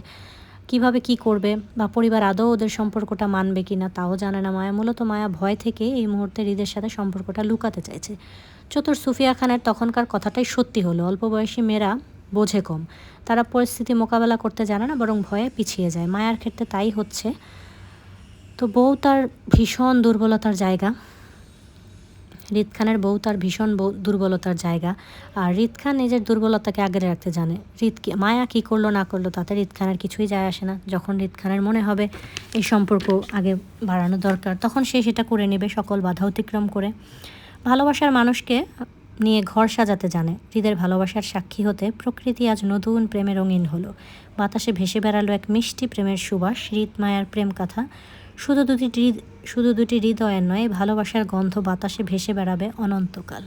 কিভাবে কি করবে বা পরিবার আদৌ ওদের সম্পর্কটা মানবে কি না তাও জানে না মায়া। মূলত মায়া ভয় থেকে এই মুহূর্তে হৃদের সাথে সম্পর্কটা লুকাতে চাইছে। চতুর সুফিয়া খানের তখনকার কথাটাই সত্যি হলো, অল্প বয়সী মেয়েরা বোঝে কম, তারা পরিস্থিতি মোকাবেলা করতে জানে না, বরং ভয়ে পিছিয়ে যায়। মায়ার ক্ষেত্রে তাই হচ্ছে। তো বউ তার ভীষণ দুর্বলতার জায়গা, হৃদ খানের বউ তার ভীষণ দুর্বলতার জায়গা, আর হৃদ খান নিজের দুর্বলতাকে আগলে রাখতে জানে। মায়া কী করলো না করলো তাতে হৃদ খানের কিছুই যায় আসে না। যখন হৃদ খানের মনে হবে এই সম্পর্ক আগে বাড়ানো দরকার, তখন সে সেটা করে নেবে সকল বাধা অতিক্রম করে। ভালোবাসার মানুষকে নিয়ে ঘর সাজাতে জানে। হৃদের ভালোবাসার সাক্ষী হতে প্রকৃতি আজ নতুন প্রেমে রঙিন হলো। বাতাসে ভেসে বেড়ালো এক মিষ্টি প্রেমের সুবাস, হৃদ মায়ার প্রেম কথা। শুধু দুটি হৃদয়ের নয়, ভালোবাসার গন্ধ বাতাসে ভেসে বেড়াবে অনন্তকাল।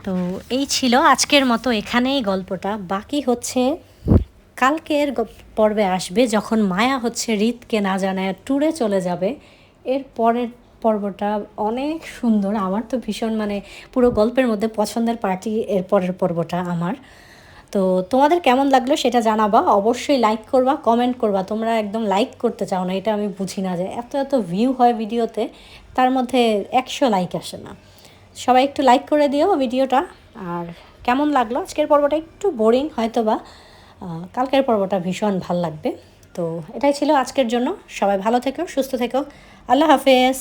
তো এই ছিল আজকের মতো, এখানেই গল্পটা। বাকি হচ্ছে কালকের পর্বে আসবে, যখন মায়া হচ্ছে হৃদকে না জানায় ট্যুরে চলে যাবে। এর পরের পর্বটা অনেক সুন্দর, আমার তো ভীষণ পুরো গল্পের মধ্যে পছন্দের পার্টি এর পরের পর্বটা আমার। তো তোমাদের কেমন লাগলো সেটা জানাবা, অবশ্যই লাইক করবা, কমেন্ট করবা। তোমরা একদম লাইক করতে চাও না, এটা আমি বুঝি না, যে এত ভিউ হয় ভিডিওতে, তার মধ্যে 100 লাইক আসে না। সবাই একটু লাইক করে দিও ভিডিওটা। আর কেমন লাগলো আজকের পর্বটা, একটু বোরিং হয়তো বা, কালকের পর্বটা ভীষণ ভাল লাগবে। তো এটাই ছিল আজকের জন্য, সবাই ভালো থেকো, সুস্থ থেকো, আল্লাহ হাফেজ।